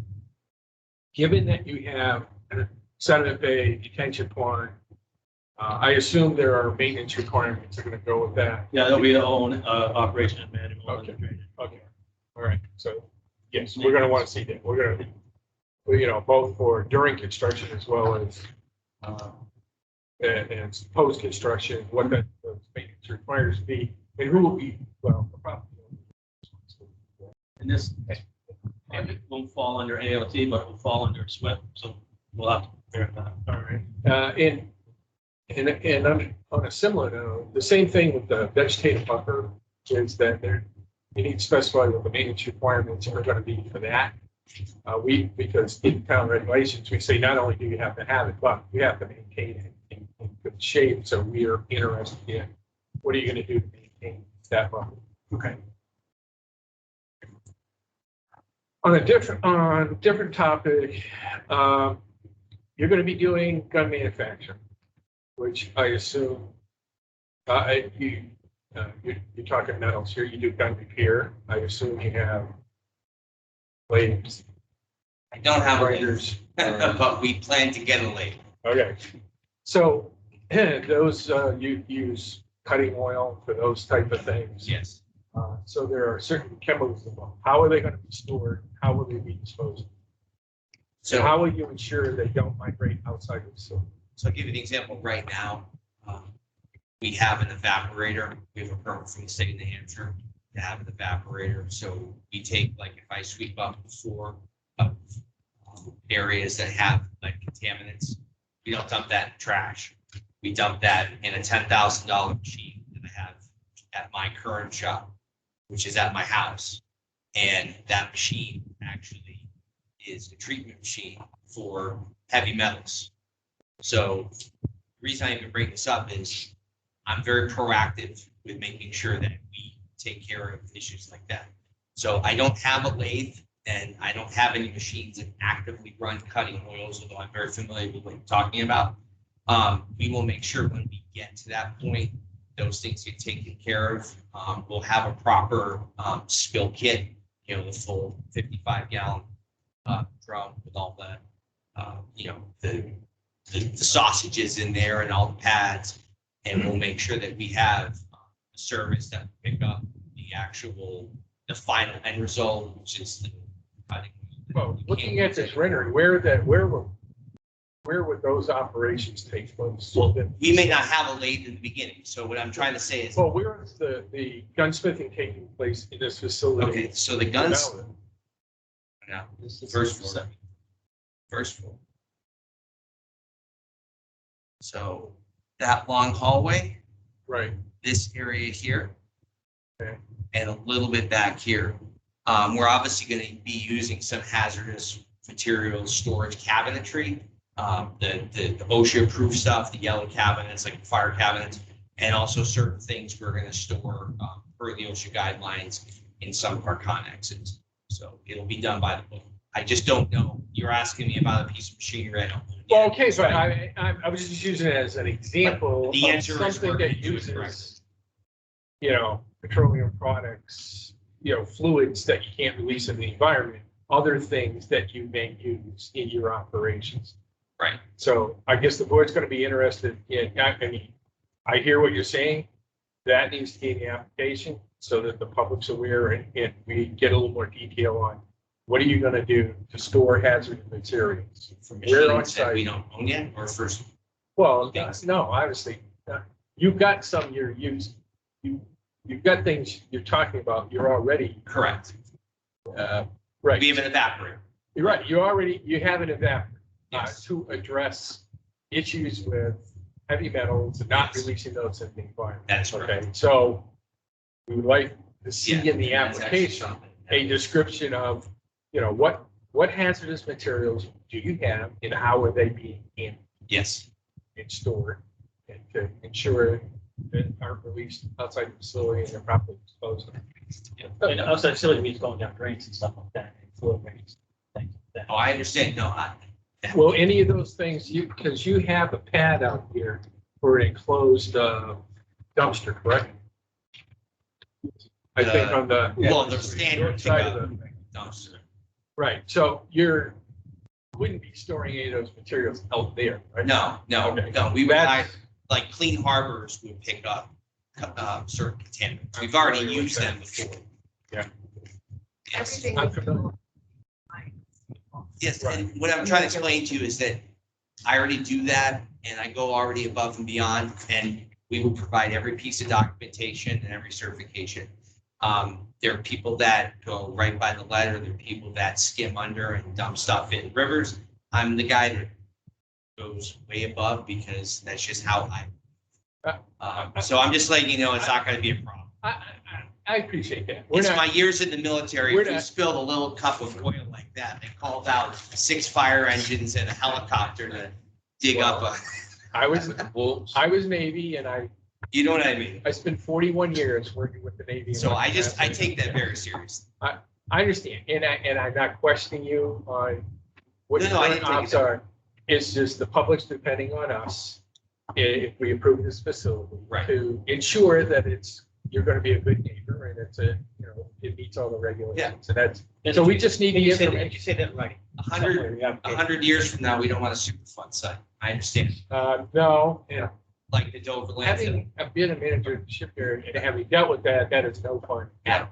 Given that you have Sediment Bay detention pond, I assume there are maintenance requirements that are going to go with that. Yeah, there'll be their own operation and manual. Okay. and drainage. Okay, all right, so, yes, we're gonna wanna see that, we're gonna, you know, both for during construction as well as, and post-construction, what those maintenance requires to be, and who will be, well, the property owner. And this it won't fall under AOT, but it will fall under SWIP, so we'll have to prepare that. All right, and on a similar note, the same thing with the vegetative buffer is that you need to specify what the maintenance requirements are gonna be for that. Because in town regulations, we say not only do you have to have it, but you have to maintain it in good shape. So we are interested in, what are you gonna do to maintain that buffer? Okay. On a different topic, you're gonna be doing gun manufacturing, which I assume, you're talking metals here, you do gun repair. I assume you have blades. I don't have a Grinders. but we plan to get a lathe. Okay, so those, you use cutting oil for those type of things. Yes. So there are certain chemicals involved. How are they going to be stored? How will they be disposed of? So So, how will you ensure they don't migrate outside of the facility? so I'll give you an example right now. We have an evaporator. We have a permit from the state of New Hampshire to have an evaporator. So we take, like, if I sweep up the floor of areas that have like contaminants, we don't dump that in trash. We dump that in a $10,000 machine that I have at my current shop, which is at my house. And that machine actually is a treatment machine for heavy metals. So the reason I even bring this up is I'm very proactive with making sure that we take care of issues like that. So I don't have a lathe and I don't have any machines that actively run cutting oils, although I'm very familiar with what you're talking about. We will make sure when we get to that point, those things get taken care of. We'll have a proper spill kit, you know, the full 55-gallon drum with all the, you know, the sausages in there and all the pads. And we'll make sure that we have a service that will pick up the final end result, which is the cutting. Well, looking at this rendering, where would those operations take place? Well, we may not have a lathe in the beginning. So what I'm trying to say is, Well, where is the gunsmithing taking place in this facility? okay, so the guns, no, This is first floor. First floor. So that long hallway, Right. this area here, Okay. and a little bit back here. We're obviously going to be using some hazardous materials storage cabinetry, the OSHA-approved stuff, the yellow cabinets, like fire cabinets, and also certain things we're going to store per the OSHA guidelines in some of our connexes. So it'll be done by the book. I just don't know. You're asking me about a piece of machinery. I don't know. Well, okay, so I was just using it as an example The of answer is something we're that gonna do it uses, correctly. you know, petroleum products, you know, fluids that you can't release in the environment, other things that you may use in your operations. Right. So I guess the board's going to be interested in, I mean, I hear what you're saying. That needs to be in the application so that the public's aware and we get a little more detail on what are you going to do to store hazardous materials? For Where on machines that we site? don't own yet, or first, Well, no, obviously, you've got some you're using. You've got things you're talking about, you're already, correct. right. We have an evaporator. You're right, you have an evaporator Yes. to address issues with heavy metals and not Yes. releasing those in the environment. That is correct. Okay, so we would like to see Yeah, in the that's actually application something a description of, you know, what hazardous materials do you have and how are they being handled Yes, and stored and to ensure that aren't released outside the facility and they're properly disposed of. And outside facility means going down drains and stuff like that, and flow drains, things like that. oh, I understand. No, Well, any of those things, because you have a pad out here for an enclosed dumpster, correct? I think on the. well, the standard side of pickup the- dumpster. Right, so wouldn't be storing any of those materials out there, right? No, Okay. no, we would, That's- like Clean Harbors would pick up certain contaminants. We've already familiar with used that. them before. Yeah. Yes, Everything I'm is familiar. yes, and what I'm trying to explain to you is that I already do that and I go already above and beyond, and we will provide every piece of documentation and every certification. There are people that go right by the letter. There are people that skim under and dump stuff in rivers. I'm the guy that goes way above because that's just how I. So I'm just letting you know it's not going to be a problem. I appreciate that. We're It's not, my years in the military. we're If you not- spilled a little cup of oil like that, they called out 6 fire engines and a helicopter to dig up a, I was Navy and you know what I mean? I spent 41 years working with the Navy. So I take that very seriously. I understand, and I'm not questioning you on what No, your I current didn't take ops it. are. It's just the public's depending on us if we approve this facility Right. to ensure that you're going to be a good neighbor and it meets all the regulations. So we just need the information. You say that right. 100 years from now, we don't want a Superfund site. I understand. No, and Like the Dover landfill. having been a manager of the shipyard and having dealt with that is no fun. Yeah.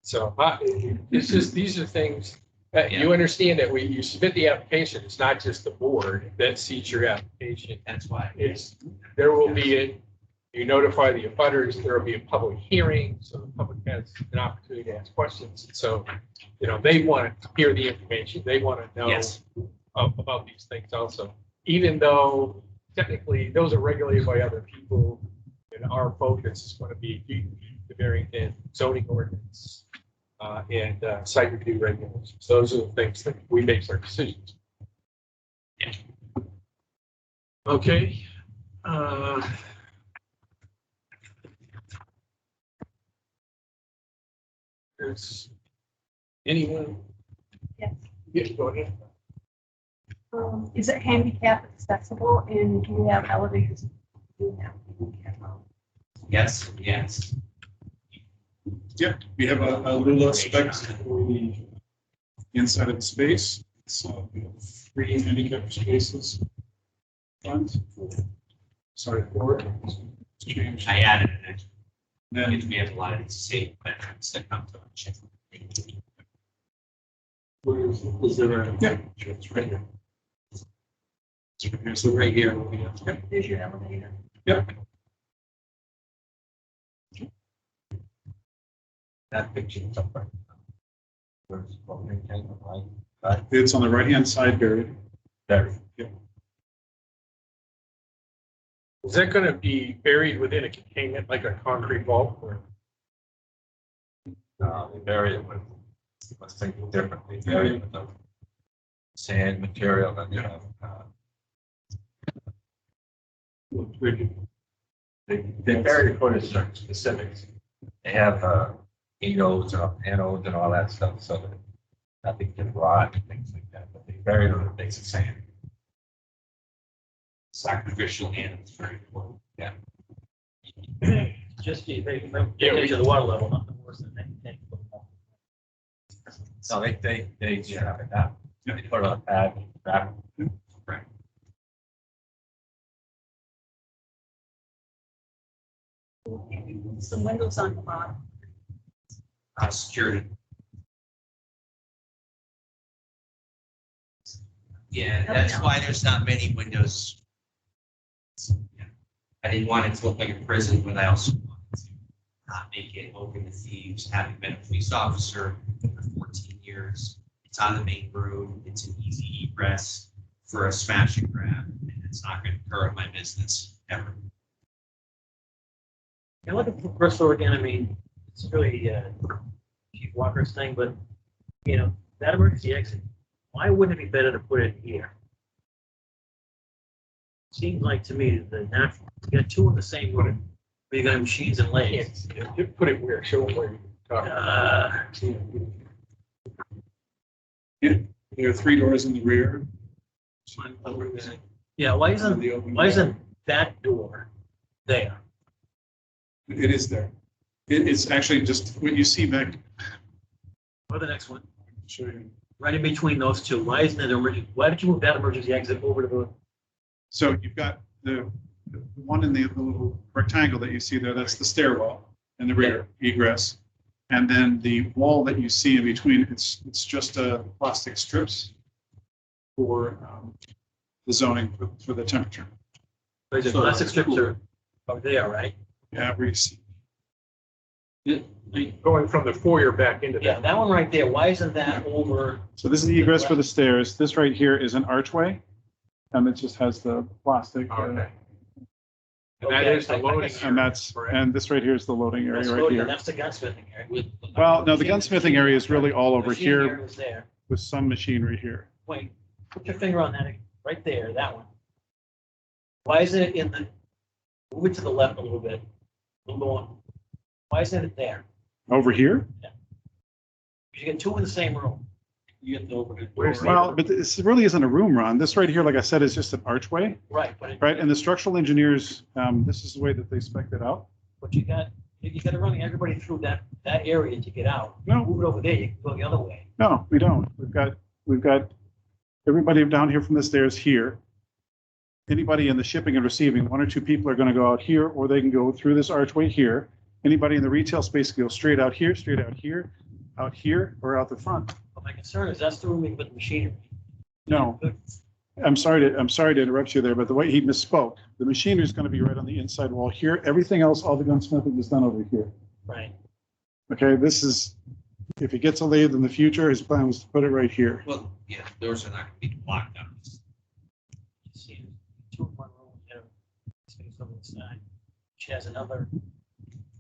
So it's just, these are things that you understand that when you submit the application, it's not just the board that sees your application. That's why. There will be you notify the abutters, there will be a public hearing, so the public has an opportunity to ask questions. So, they want to hear the information. They want to know Yes. about these things also, even though technically those are regulated by other people. And our focus is going to be the Barrington zoning ordinance and site review regulations. Those are the things that we base our decisions. Yeah. Okay. There's anyone? Yes. Yes, go ahead. Is it handicap accessible and do you have elevators? Do you have handicap? Yes, yes. Yep, we have a Lula spec for the inside of the space. So we have 3 handicap spaces. Front. Sorry, 4. It's changed. I added an extra. Then We have a lot of these safe veterans that come to check. Is there a? Yeah, sure, it's right here. It's right here. So right here. Yep. There's your elevator. Yep. That picture is up right. Where's right? It's on the right-hand side, buried. There. Is that going to be buried within a containment, like a concrete vault? Or? They bury it with, let's think differently, bury it with the sand material that you have. They bury it according to certain specifics. They have anodes and all that stuff, so that nothing can rot and things like that, but they bury it with a base of sand. Sacrificial animals, very important. Yeah. Just, they measure the water level, nothing worse than that. So they have it now. They put it on a pad, wrap it. Right. Some windows on the bottom. Security. Yeah, that's why there's not many windows. Yeah. I didn't want it to look like a prison, but I also wanted to not make it open to thieves, having been a police officer for 14 years. It's on the main road, it's an easy egress for a smash and grab, and it's not going to hurt my business ever. And looking for Bristol again, I mean, it's really Chief Walker's thing, but that emergency exit, why wouldn't it be better to put it here? Seems like to me the natural, you got 2 in the same room, but you got machines and legs. Put it where? Show them where you're talking. Yeah, there are 3 doors in the rear. Yeah, why isn't that door there? It is there. It's actually just what you see back. Or the next one, Show you. right in between those 2. Why isn't it emergency? Why did you move that emergency exit over to the? So you've got the one in the little rectangle that you see there, that's the stairwell in the rear egress. And then the wall that you see in between, it's just plastic strips for the zoning for the temperature. There's a plastic strips are there, right? Yeah, where you see. Going from the foyer back into Yeah, that. that one right there. Why isn't that over? So this is the egress for the stairs. This right here is an archway. And it just has the plastic. Okay. And that is the loading. And that's, and this right here is the loading That's area right loading, here. That's the gunsmithing area. Well, no, the gunsmithing area is really all over Machine here area is there. with some machinery here. Wait, put your finger on that, right there, that one. Why isn't it in the, move it to the left a little bit, a little more. Why isn't it there? Over here? You get two in the same room. You get the overhead door. Where's the- Well, but this really isn't a room, Ron. This right here, like I said, is just an archway, Right, but, right? And the structural engineers, this is the way that they spec'd it out. but you got to run everybody through that area to get out. No. Move it over there, you can go the other way. No, we don't. We've got everybody down here from the stairs here. Anybody in the shipping and receiving, one or two people are gonna go out here, or they can go through this archway here. Anybody in the retail space can go straight out here, out here, or out the front. But my concern is that's the room with the machinery. No, I'm sorry to interrupt you there, but the way he misspoke, the machinery is gonna be right on the inside wall here. Everything else, all the gunsmithing is done over here. Right. Okay, this is, if he gets a lathe in the future, his plan was to put it right here. Well, yeah, doors are not gonna be locked down. See, two in one room, you know, space over the side. She has another,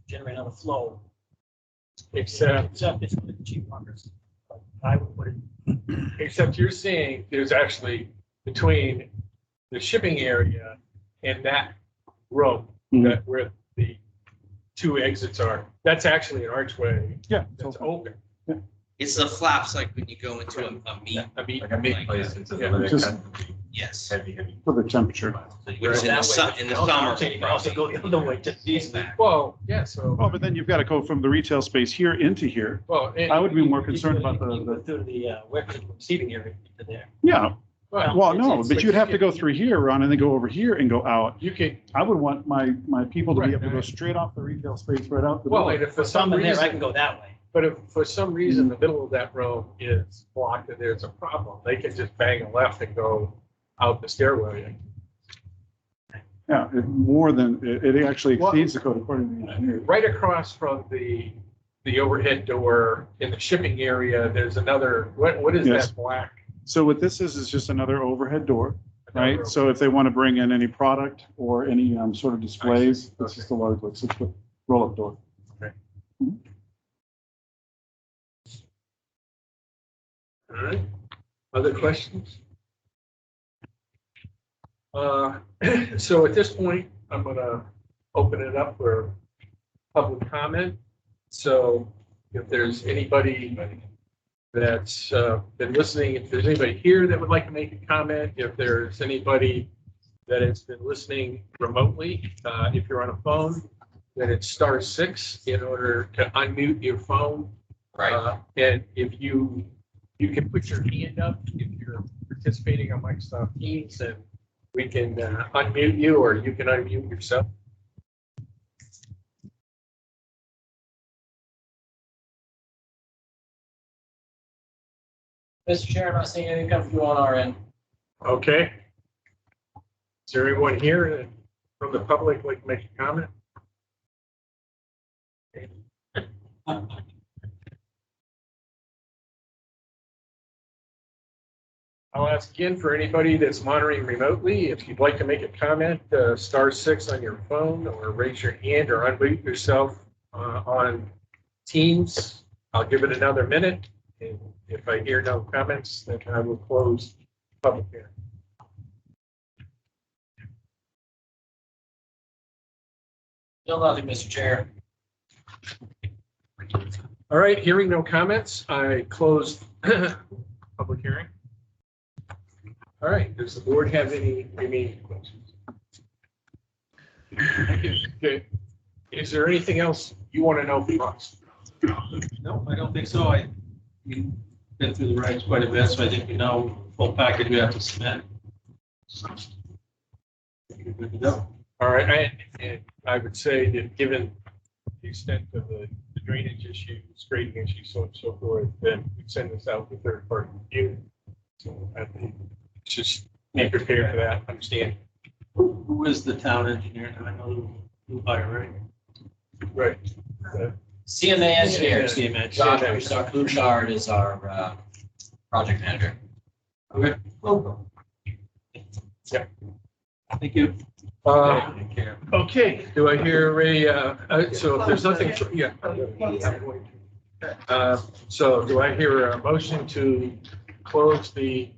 generate another flow. Except, It's for the cheap workers. But I would put it, except you're saying there's actually between the shipping area and that room, Mhm. that where the two exits are, that's actually an archway Yeah. that's open. It's the flaps like when you go into a meat, I mean, Like a meat place, it's a Yeah, little just- yes. heavy, heavy. For the temperature. Which in the that sun, way, in the also- summer. You can also go the other way, just easy. well, yeah, so, Oh, but then you've got to go from the retail space here into here. well. I would be more concerned about You go the, through the warehouse receiving area to there. yeah, well, no, It's- but you'd have to go through here, Ron, and then go over here and go out. You can, I would want my people to be Right, able to go right. straight off the retail space right out the well, door. and if for For some some in there, I can reason, go that way. but if for some reason the middle of that room is blocked and there's a problem, they can just bang a left and go out the stairway. Yeah, it actually exceeds the code according to the engineer. Right across from the overhead door in the shipping area, there's another, what is Yes. that black? So what this is just another overhead door, right? Another- So if they want to bring in any product or any sort of displays, this is the large, like 6-foot roll-up door. All right, other questions? So at this point, I'm gonna open it up for public comment. So if there's anybody that's been listening, if there's anybody here that would like to make a comment, if there's anybody that has been listening remotely, if you're on a phone, then it's *6 in order to unmute your phone. Right. And if you can put your hand up if you're participating on Microsoft Teams, and we can unmute you, or you can unmute yourself. Mr. Chair, I'm not seeing anything come through on our end. Okay. Is there anyone here from the public like to make a comment? I'll ask again for anybody that's monitoring remotely, if you'd like to make a comment, *6 on your phone, or raise your hand or unmute yourself on Teams. I'll give it another minute, and if I hear no comments, then I will close public hearing. Still nothing, Mr. Chair. All right, hearing no comments, I closed public hearing. All right, does the board have any remaining questions? Okay. Is there anything else you want to know from us? No, I don't think so. We've been through the regs quite a bit, so I think we know full package we have to submit. You're good to go. All right, I would say that given the extent of the drainage issues, grading issues, so on and so forth, then we'd send this out to third-party review. So I think just be prepared for that, understand. Who is the town engineer? I know who hired, Right. CMA Engineers, CMA. Dr. Bouchard is our project manager. Okay. Yeah. Thank you. Okay, do I hear so if there's nothing, yeah. So do I hear a motion to close the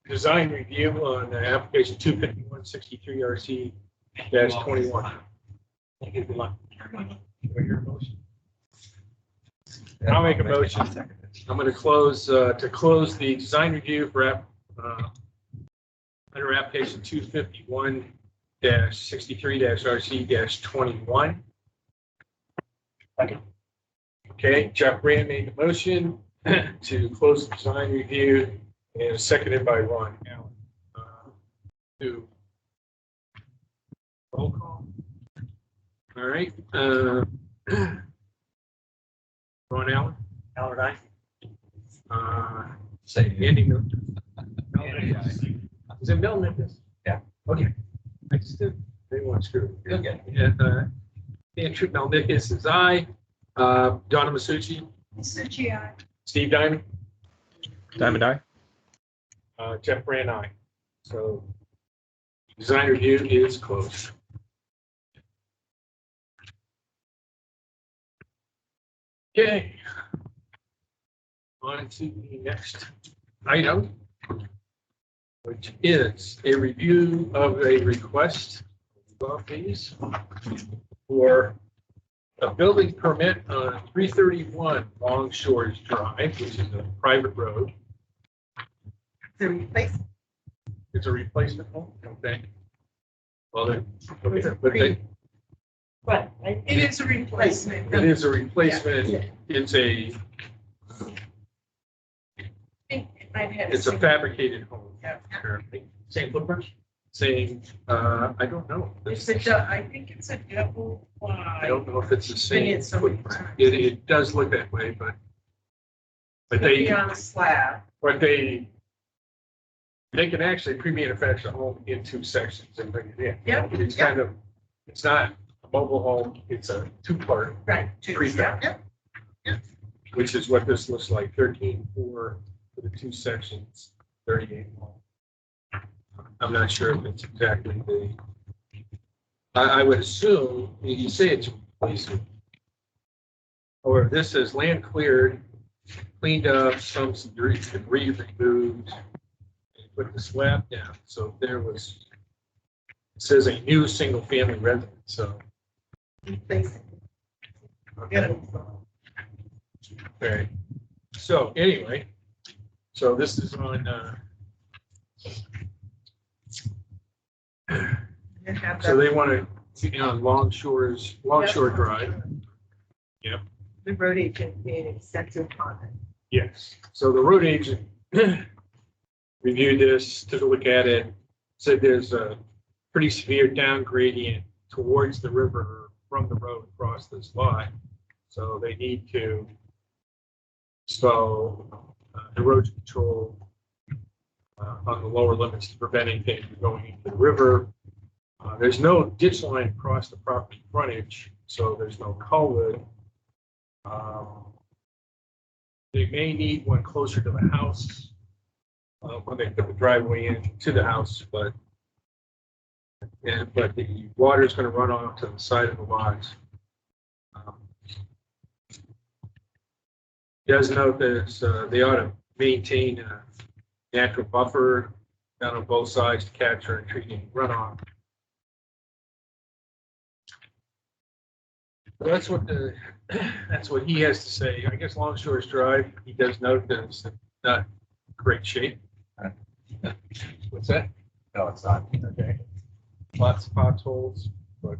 design review on application 25163 RC-21? Do I hear a motion? I'll make a motion. I'm going to close the design review for under application 251-63-RC-21. Okay, Jeff Brand made the motion to close the design review and seconded by Ron Allen. To roll call. All right. Ron Allen. Howard, aye. Say, Andy Miller. Is it Mel Memphis? Yeah. Okay. I just did. They want to screw. Okay. And Andrew Melnick is aye. Donna Masucci, Suchi, aye. Steve Diamond, Diamond Eye? Jeff Brand, aye. So design review is closed. Okay. On to the next item, which is a review of a request fees for a building permit on 331 Long Shores Drive, which is a private road. The replacement. It's a replacement home, okay. Well, then, okay, but But it is a replacement. it is a replacement. Yeah. It's a It's a fabricated home. Yeah. Apparently. Same footprint? Same, I don't know. It's I think it's a double I wide. don't know if it's the same it's so many footprint. times. It does look that way, but It'll be on a slab. they can actually pre-manufacture a home in two sections and bring it in. Yep. It's kind of, it's not a mobile home, it's a two-part, Right. Prefab. Yep. which is what this looks like, 13.4 for the two sections, 38 long. I'm not sure if it's exactly I would assume, you say it's a replacement. Or this is land cleared, cleaned up, some debris removed, and put the slab down. So there was, it says a new single family residence, so. Replacement. Okay. Okay. So anyway, so this is on, You have so that- they want to, on Long Shore Drive. The road agent made an extensive comment. Yes. So the road agent reviewed this, took a look at it, said there's a pretty severe down gradient towards the river from the road across this lot. So they need to install erosion control on the lower limits to prevent anything from going into the river. There's no ditch line across the property frontage, so there's no culvert. They may need one closer to the house when they put the driveway in to the house, but the water is going to run off to the side of the lot. Does note that they ought to maintain a natural buffer down on both sides to capture and treat any runoff. So that's what he has to say. I guess Long Shores Drive, he does note that it's not great shape. What's that? no, it's not. Okay. Lots of potholes, but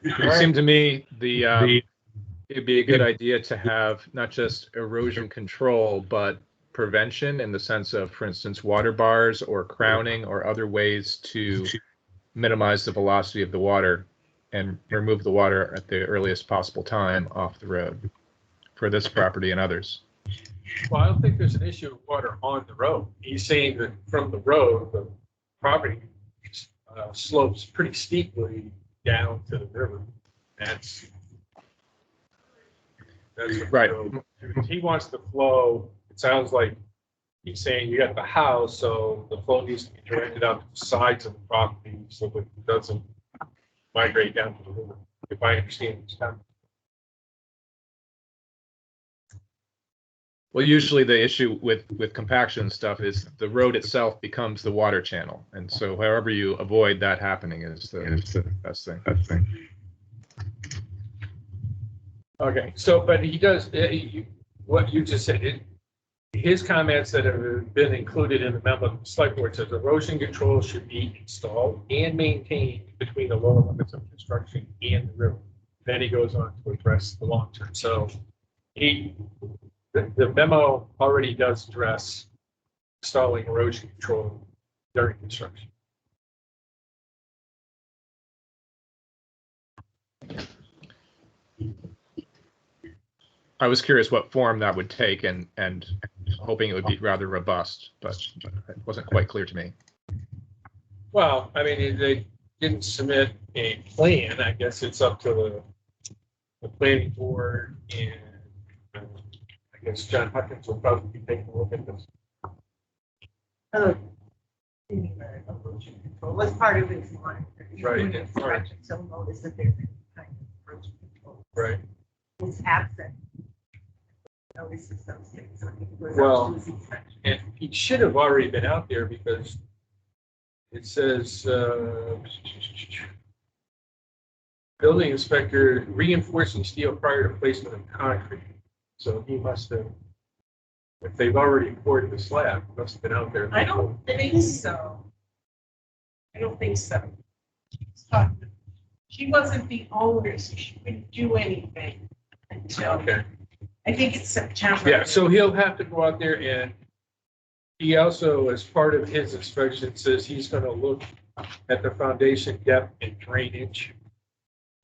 It seemed to me it'd be a good idea to have not just erosion control, but prevention in the sense of, for instance, water bars or crowning or other ways to minimize the velocity of the water and remove the water at the earliest possible time off the road for this property and others. Well, I don't think there's an issue of water on the road. He's saying that from the road, the property slopes pretty steeply down to the river. That's what Right. He wants the flow. It sounds like he's saying you got the house, so the flow needs to be directed out to the sides of the property so that it doesn't migrate down to the river, if I understand this. Well, usually the issue with compaction stuff is the road itself becomes the water channel. And so however you avoid that happening is the best thing. Okay, so, but he does, what you just said, his comments that have been included in the memo, the select board says erosion control should be installed and maintained between the lower limits of construction and the river. Then he goes on to address the long term. So the memo already does address installing erosion control during construction. I was curious what form that would take and hoping it would be rather robust, but it wasn't quite clear to me. Well, I mean, they didn't submit a plan. I guess it's up to the planning board, and I guess John Huckins will probably be taking a look at this. Erosion control was part of his monitoring. Right. So notice that there's any kind of erosion control. Right. It's absent. Notices those things. So he goes out Well, to his inspection. And he should have already been out there because it says, building inspector reinforcing steel prior to placement of concrete. So he must have, if they've already poured the slab, he must have been out there. I don't think so. I don't think so. She wasn't the owner, so she couldn't do anything until, Okay. I think it's September. Yeah, so he'll have to go out there, and he also, as part of his inspection, says he's gonna look at the foundation depth and drainage.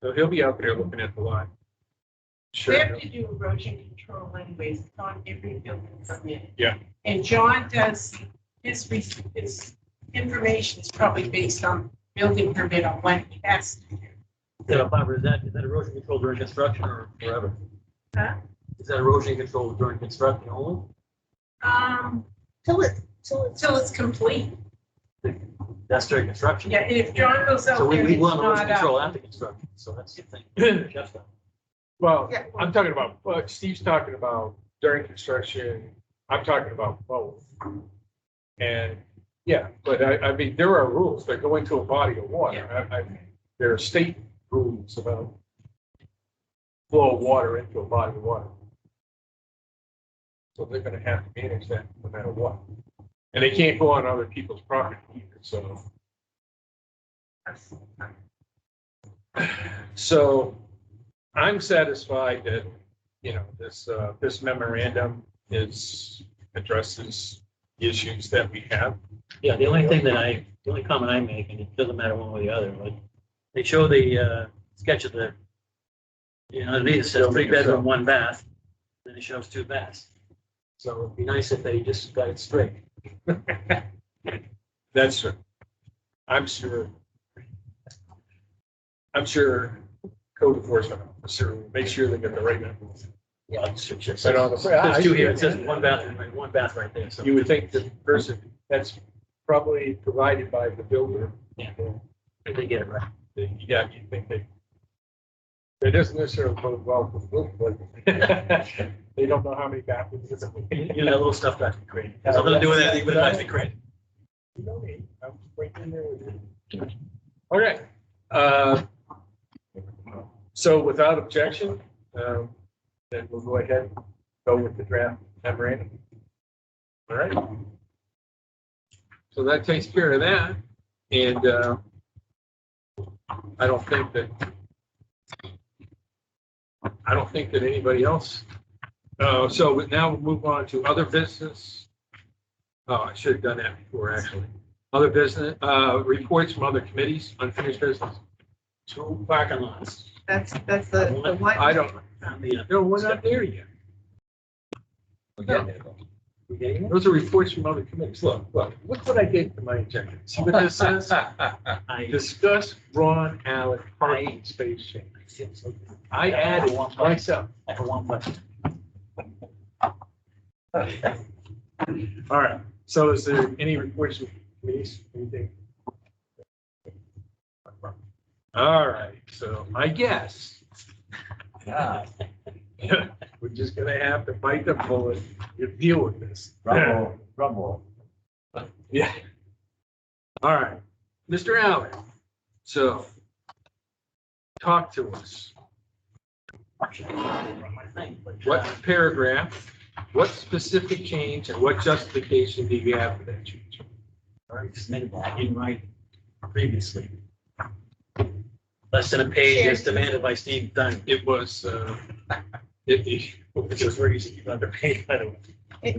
So he'll be out there looking at the line. We Sure. have to do erosion control anyways, it's on every building permit. Yeah. And John does, his information is probably based on building permit on when he has to do. Barbara, is that erosion control during construction or forever? Huh? Is that erosion control during construction only? Till it's complete. That's during construction? Yeah, and if John goes out So there, we it's want erosion not control up. after construction, so that's the thing. Jeff's done. Well, Yeah. I'm talking about, but Steve's talking about during construction, I'm talking about both. And, yeah, but I mean, there are rules that go into a body of water. There are state rules about flow of water into a body of water. So they're gonna have to manage that no matter what. And they can't go on other people's property either, so. So I'm satisfied that, you know, this memorandum addresses the issues that we have. Yeah, the only comment I make, and it doesn't matter one way or the other, but they show the sketch of the, underneath it says 3-bedroom, 1 bath, then it shows 2 baths. So it'd be nice if they just got it straight. That's true. I'm sure code enforcement officer will make sure they get the right number. Yeah, it's just, Right on the- there's 2 here, it says 1 bathroom, 1 bath right there, so. You would think the person, that's probably provided by the builder. Yeah. If they get it right. Yeah, you think it doesn't necessarily bode well for the builder, but they don't know how many bathrooms. It's You know, that little stuff drives me crazy. Has nothing to do with anything, but it drives me crazy. You know me, I'm right in there with you. Okay. So without objection, then we'll go ahead and go with the draft memorandum. All right. So that takes care of that. And I don't think that anybody else. So now we'll move on to other business. Oh, I should have done that before, actually. Other business, reports from other committees, unfinished business. 2 parking lots. That's the one. I don't, Yeah. no, we're not there yet. We're getting there, though. We getting it? Those are reports from other committees. Look what I did to my agenda. See what this says? Discuss Ron Alec parking space change. I added myself. I have one question. All right, so is there any reports from committees, anything? All right, so I guess Yeah, we're just gonna have to bite the bullet and deal with this. rumble, rumble. Yeah. All right, Mr. Allen, so talk to us. What paragraph, what specific change, and what justification do you have for that change? Already submitted that in writing previously. Less than a page as demanded by Steve Dunn. It was, Which was very easy to keep under page, by the way.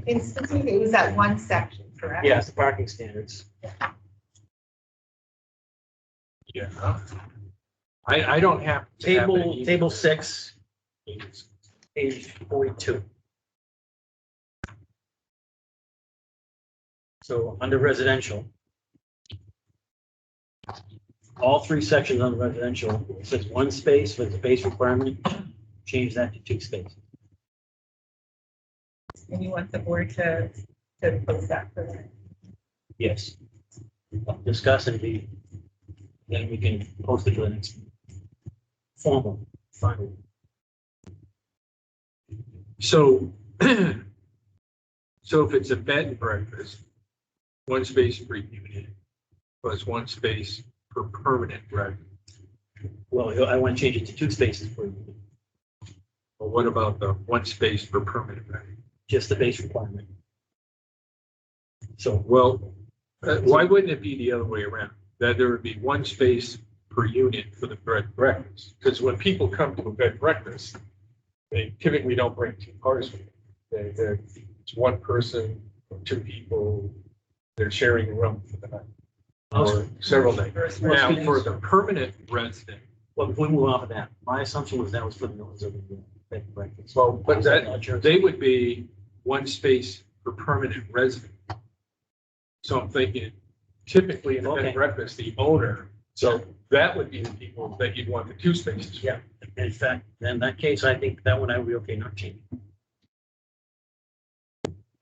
In specific, it was that one section, correct? Yes, the parking standards. yeah. I don't have. to have that Table 6, page 42. So under residential, all 3 sections on residential, it says 1 space for the base requirement, change that to 2 spaces. And you want the board to post that for them? Yes. Discuss and then we can post it to the next formal, final. So, so if it's a bed and breakfast, 1 space per unit plus 1 space per permanent resident. Well, I want to change it to 2 spaces per unit, Well, what about the 1 space per permanent resident? just the base requirement. So, Well, why wouldn't it be the other way around? That there would be 1 space per unit for the bed and breakfast? Because when people come to a bed and breakfast, they typically don't bring 2 cars with them. It's 1 person or 2 people, they're sharing a room for the night. Or several nights. Now, for the permanent resident, well, before we move off of that, my assumption was that was for the ones of the bed and breakfast. well, but that, they would be 1 space per permanent resident. So I'm thinking typically in a bed and Okay. breakfast, the owner, so that would be the people that you'd want the 2 spaces. for. Yeah. In fact, in that case, I think that one I would be okay not changing.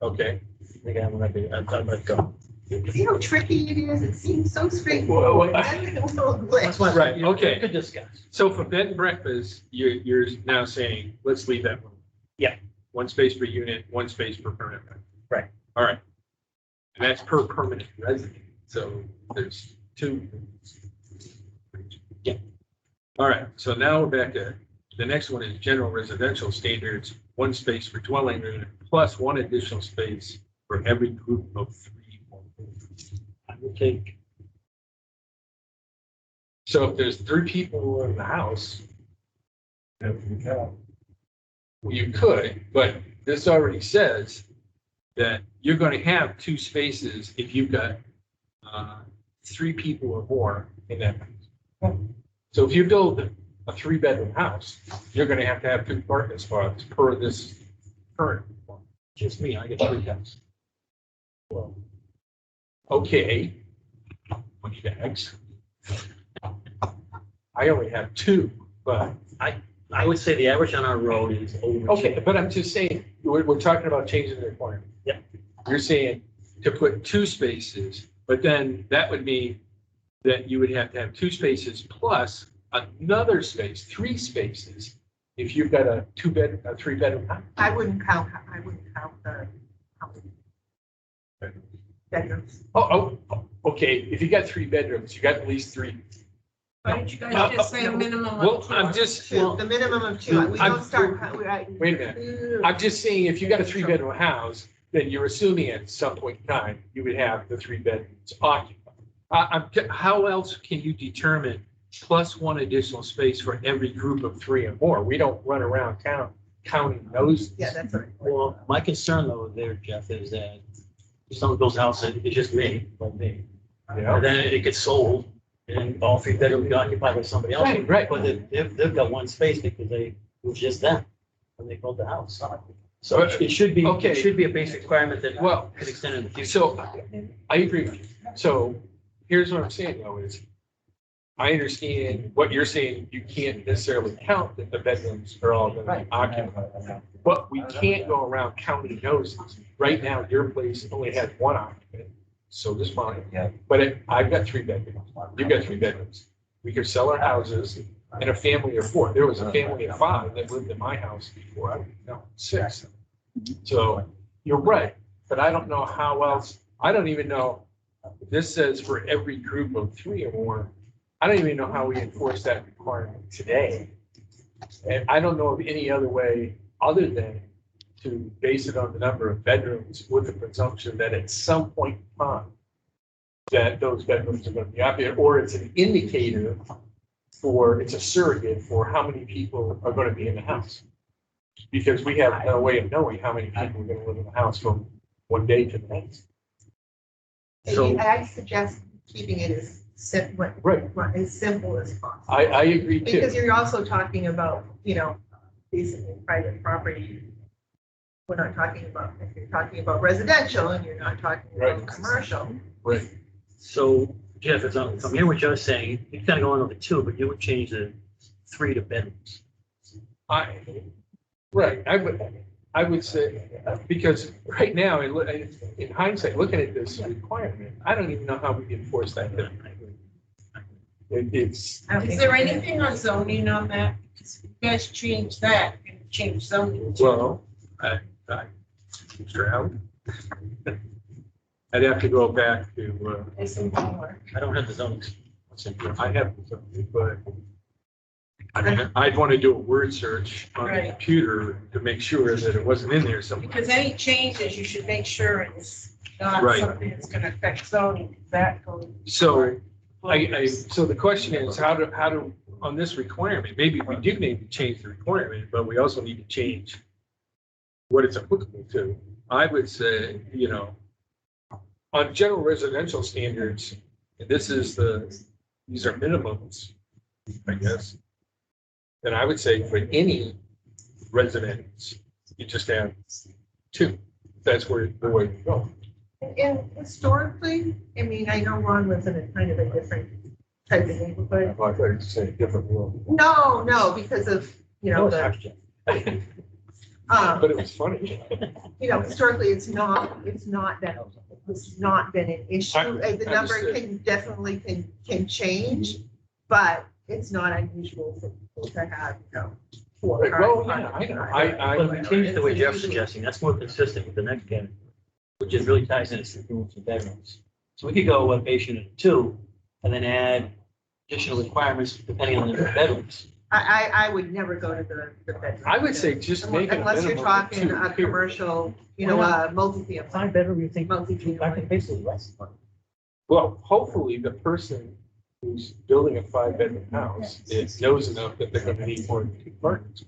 Okay. I think I'm gonna let go. See how tricky it is? It seems so straightforward. And then it's a little glitch. That's why. Right, okay. Good discuss. So for bed and breakfast, you're now saying, let's leave that one. Yeah. 1 space per unit, 1 space per permanent resident. Right. All right. And that's per permanent resident. So there's 2. Yeah. All right. So now we're back to, the next one is general residential standards, 1 space for dwelling unit plus 1 additional space for every group of 3 or more. I would take, So if there's 3 people in the house, you could, but this already says that you're going to have 2 spaces if you've got 3 people or more in that house. So if you build a 3-bedroom house, you're going to have 2 parking spots per this current one. just me, I get 3 cups. Well, okay, money bags. I only have 2, but I would say the average on our road is over. okay, but I'm just saying, we're talking about changing the requirement. Yeah. You're saying to put 2 spaces, but then that would mean that you would have to have 2 spaces plus another space, 3 spaces, if you've got a 3-bedroom house. I wouldn't count the bedrooms. Oh, okay, if you got 3 bedrooms, you got at least 3. Why didn't you guys just say a minimum Well, of 2? I'm just, Two, the minimum of 2. We I'm- don't start. wait a minute. I'm just saying, if you got a 3-bedroom house, then you're assuming at some point in time, you would have the 3 bedrooms occupied. How else can you determine plus 1 additional space for every group of 3 or more? We don't run around town counting those. Yeah, that's right. Well, my concern though there, Jeff, is that if someone builds a house, it's just me, like me. Yeah. And then it gets sold and all 3 bedrooms be occupied by somebody else. Right. But they've got 1 space because it was just them when they built the house. So it should be, Okay. it should be a basic requirement that Well, could extend in the future. so I agree with you. So here's what I'm saying though is I understand what you're saying. You can't necessarily count that the bedrooms are all going to be occupied. But we can't go around counting noses. Right now, your place only has one occupant, so does mine. Yeah. But I've got 3 bedrooms. You've got 3 bedrooms. We could sell our houses and a family of 4. There was a family of 5 that lived in my house before. I don't know, 6. So you're right, but I don't know how else. I don't even know. This says for every group of 3 or more. I don't even know how we enforce that requirement today. And I don't know of any other way other than to base it on the number of bedrooms with the presumption that at some point in time that those bedrooms are going to be occupied, or it's an indicator for, it's a surrogate for how many people are going to be in the house. Because we have no way of knowing how many people are going to live in the house from one day to the next. So I suggest keeping it as simple, Right. as simple as possible. I agree too. Because you're also talking about, basically private property. We're not talking about, if you're talking about residential and you're not talking about Right. commercial. Right. So Jeff, if I'm hearing what you're saying, you're kind of going over 2, but you would change the 3 to bedrooms. Right. I would say, because right now, in hindsight, looking at this requirement, I don't even know how we enforce that. It's, Is there anything on zoning on that? Because if you guys change that, you can change zoning. too. well, Mr. Howard. I'd have to go back to, It's in power. I don't have the zoning. I have something, but I'd want to do a word search on the Right. computer to make sure that it wasn't in there somewhere. Because any changes, you should make sure it's not Right. something that's gonna affect zoning, because that goes. So so the question is, how do, on this requirement, maybe we do need to change the requirement, but we also need to change what it's applicable to. I would say, on general residential standards, and these are minimums, I guess. Then I would say for any residence, you just have 2. That's where the way you go. And historically, I know Ron lives in a kind of a different type of I neighborhood. thought you said a different world. No, because of, But it was funny. historically, it's not that, it's not been an issue. The number can change, but it's not unusual for people to have, 4 Right, well, cars. yeah, I know. But if we change it the way Jeff's suggesting, that's more consistent with the next category, which is really ties into rooms and bedrooms. So we could go with basement of 2 and then add additional requirements depending on the bedrooms. I would never go to the bedroom. I would say just make it a Unless you're minimum of talking 2, a period. commercial, multi-family. 5-bedroom, you think, Multi-family. I think basically less. Well, hopefully the person who's building a 5-bedroom house knows enough that they're going to need more than 2 apartments.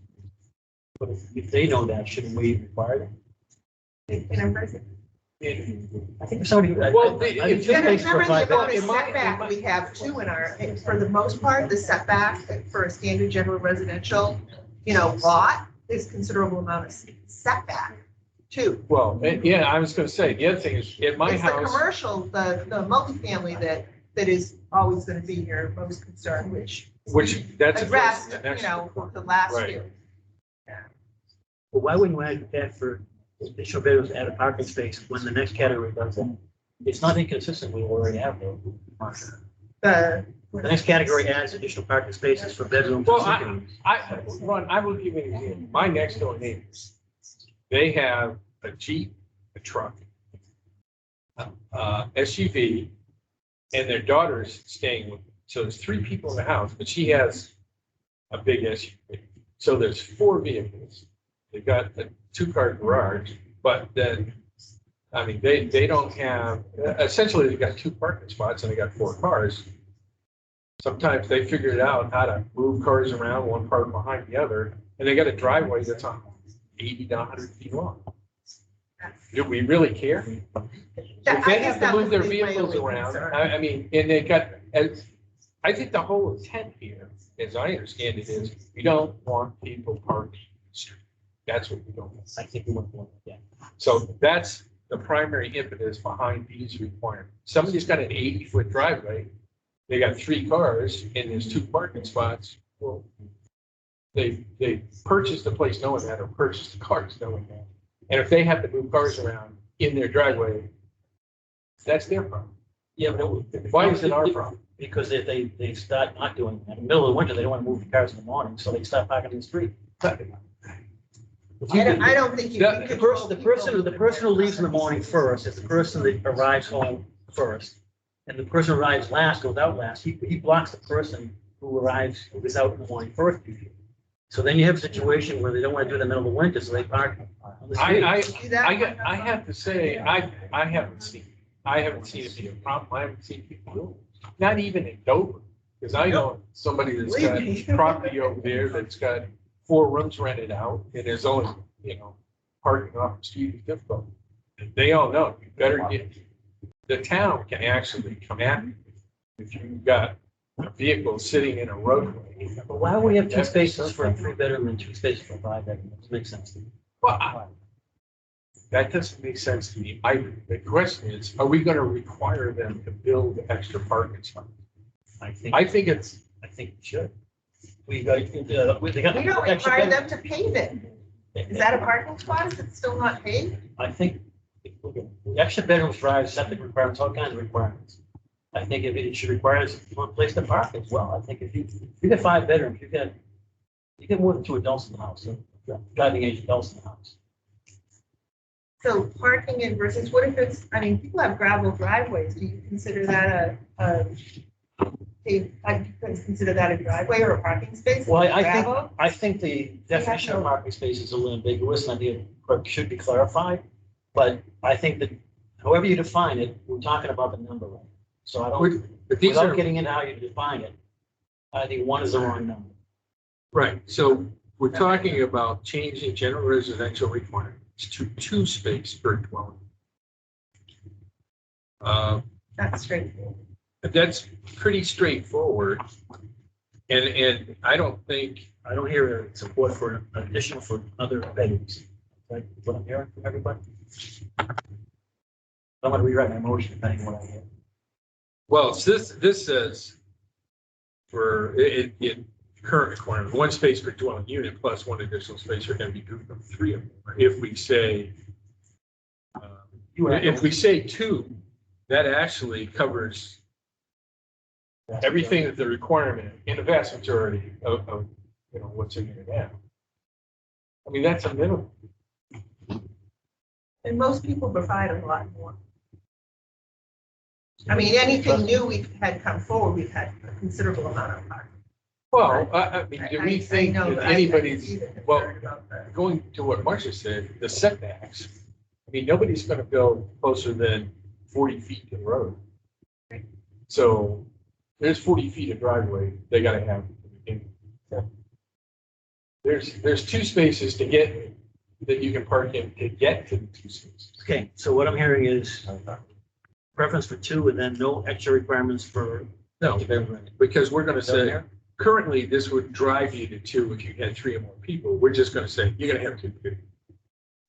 But if they know that, shouldn't we require them? In a person. I think if somebody. Well, I think if- this And makes for remember the amount of 5 bedrooms. setback we have too in our, for the most part, the setback for a standard general residential, lot is considerable amount of setback too. Well, yeah, I was going to say, the other thing is, at my It's the house, commercial, the multifamily that is always going to be your most concern, which that's the addressed, first, the next. the last Right. few. Well, why wouldn't you add that for additional bedrooms, add a parking space when the next category does that? It's not inconsistent, we already have those. The, The next category adds additional parking spaces for bedrooms. and Well, sleeping rooms. Ron, I will give you an example. My next door neighbors, they have a Jeep, a truck, SUV, and their daughter's staying with them. So there's 3 people in the house, but she has a big SUV. So there's 4 vehicles. They've got a 2-car garage, but then, they don't have, essentially they've got 2 parking spots and they got 4 cars. Sometimes they figured out how to move cars around, one car behind the other, and they got a driveway that's 80 to 100 feet long. Do we really care? If they have to move their vehicles around, and they got, I think the whole intent here, as I understand it, is we don't want people parking in the street. That's what we don't want. I think we want one, yeah. So that's the primary impetus behind these requirements. Somebody's got an 80-foot driveway, they got 3 cars and there's 2 parking spots. Well, they purchased the place knowing that, or purchased the cars knowing that. And if they have to move cars around in their driveway, that's their problem. Yeah, but Why is it our problem? because if they start not doing that, in the middle of the winter, they don't want to move the cars in the morning, so they start parking in the street. I don't think you Yeah, can The control person who leaves in the morning first is the person that arrives home first. And the person who arrives last goes out last. He blocks the person who is out in the morning first. So then you have a situation where they don't want to do it in the middle of the winter, so they park on the street. I have to say, I haven't seen it be a problem. I haven't seen people do it. Not even in Dover, because I know somebody that's got property over there that's got 4 rooms rented out, and there's only, parking off the street is difficult. They all know, you better get, the town can actually come at you if you've got a vehicle sitting in a roadway. But why would we have 2 spaces for a 3-bedroom and 2 spaces for a 5-bedroom? That makes sense to me. Well, that doesn't make sense to me. The question is, are we going to require them to build extra parking spots? I think we should. We don't require them to pave it. Is that a parking spot? Is it still not paved? I think the extra bedrooms drive septic requirements, all kinds of requirements. I think if it should require one place to park as well. I think if you get 5 bedrooms, you get more than 2 adults in the house, driving age adults in the house. So parking in versus, what if it's, people have gravel driveways. Do you consider that consider that a driveway or a parking space? Well, I think the definition of parking space is a little ambiguous, and I think it should be clarified. But I think that however you define it, we're talking about the number, right? So I don't, without getting into how you define it, I think 1 is the wrong number. right. So we're talking about changing general residential requirements to 2 space per dwelling. That's straightforward. That's pretty straightforward. And I don't hear support for additional for other bedrooms. Right? What I'm hearing from everybody. I'm going to rewrite my motion depending on what I hear. well, this says for it current requirement, 1 space per dwelling unit plus 1 additional space are going to be grouped from 3 of them. If we say, if we say 2, that actually covers everything that the requirement in the vast majority of what's in here now. That's a minimum. And most people provide a lot more. Anything new we've had come forward, we've had a considerable amount of parking. Well, do we think that anybody's, going to what Marcia said, the setbacks, nobody's going to build closer than 40 feet to the road. So there's 40 feet of driveway they got to have. There's 2 spaces to get that you can park in to get to the 2 spaces. Okay, so what I'm hearing is preference for 2 and then no extra requirements for. No, because we're going to say, currently this would drive you to 2 if you had 3 or more people. We're just going to say, you're going to have 2 people.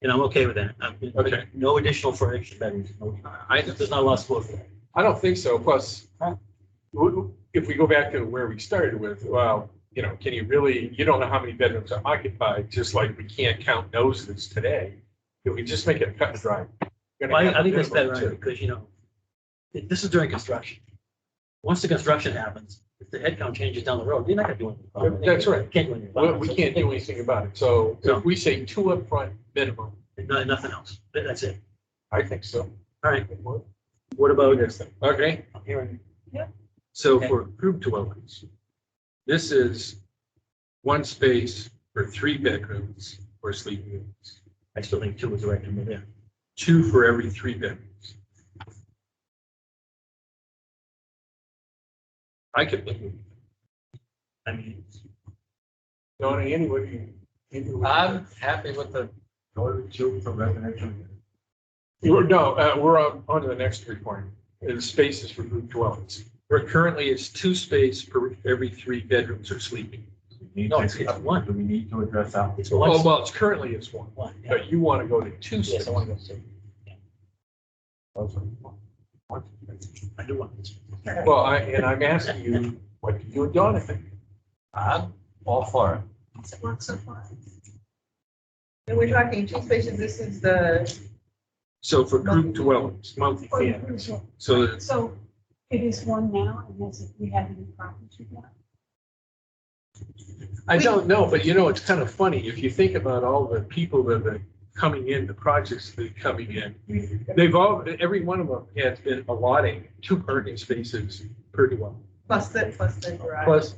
And I'm okay with that. Okay. No additional for extra bedrooms. There's not a lot of support for that. I don't think so. Plus, if we go back to where we started with, well, can you really, you don't know how many bedrooms are occupied, just like we can't count noses today. If we just make it a cut and dry. I think that's better, right? Because, this is during construction. Once the construction happens, if the headcount changes down the road, you're not going to do anything about it. That's right. Can't do anything about it. We can't do anything about it. So if we say 2 up front minimum. Nothing else. That's it. I think so. All right. What about this? Okay. I'm hearing. Yeah. So for group dwellings, this is 1 space for 3 bedrooms or sleeping units. I still think 2 is the right number there. 2 for every 3 bedrooms. I could live with it. Donnie, anybody? I'm happy with the. Go to 2 for residential. We're on to the next requirement. It's spaces for group dwellings. Where currently it's 2 space per every 3 bedrooms or sleeping. No, it's 1. Do we need to address that? It's 1. Oh, well, it's currently it's 1, Yeah. but you want to go to 2 Yes, spaces. I want to go to 2. I do want this. Well, I'm asking you, what do you and Donna think? I'm all for it. Does it work so far? And we're talking two spaces, this is the, So for group dwellings, multi-families, so that So it is one now, and we have any problems with that? I don't know, but you know, it's kind of funny. If you think about all the people that are coming in, the projects that are coming in, every one of them has been allotting 2 parking spaces per dwelling. plus the garage.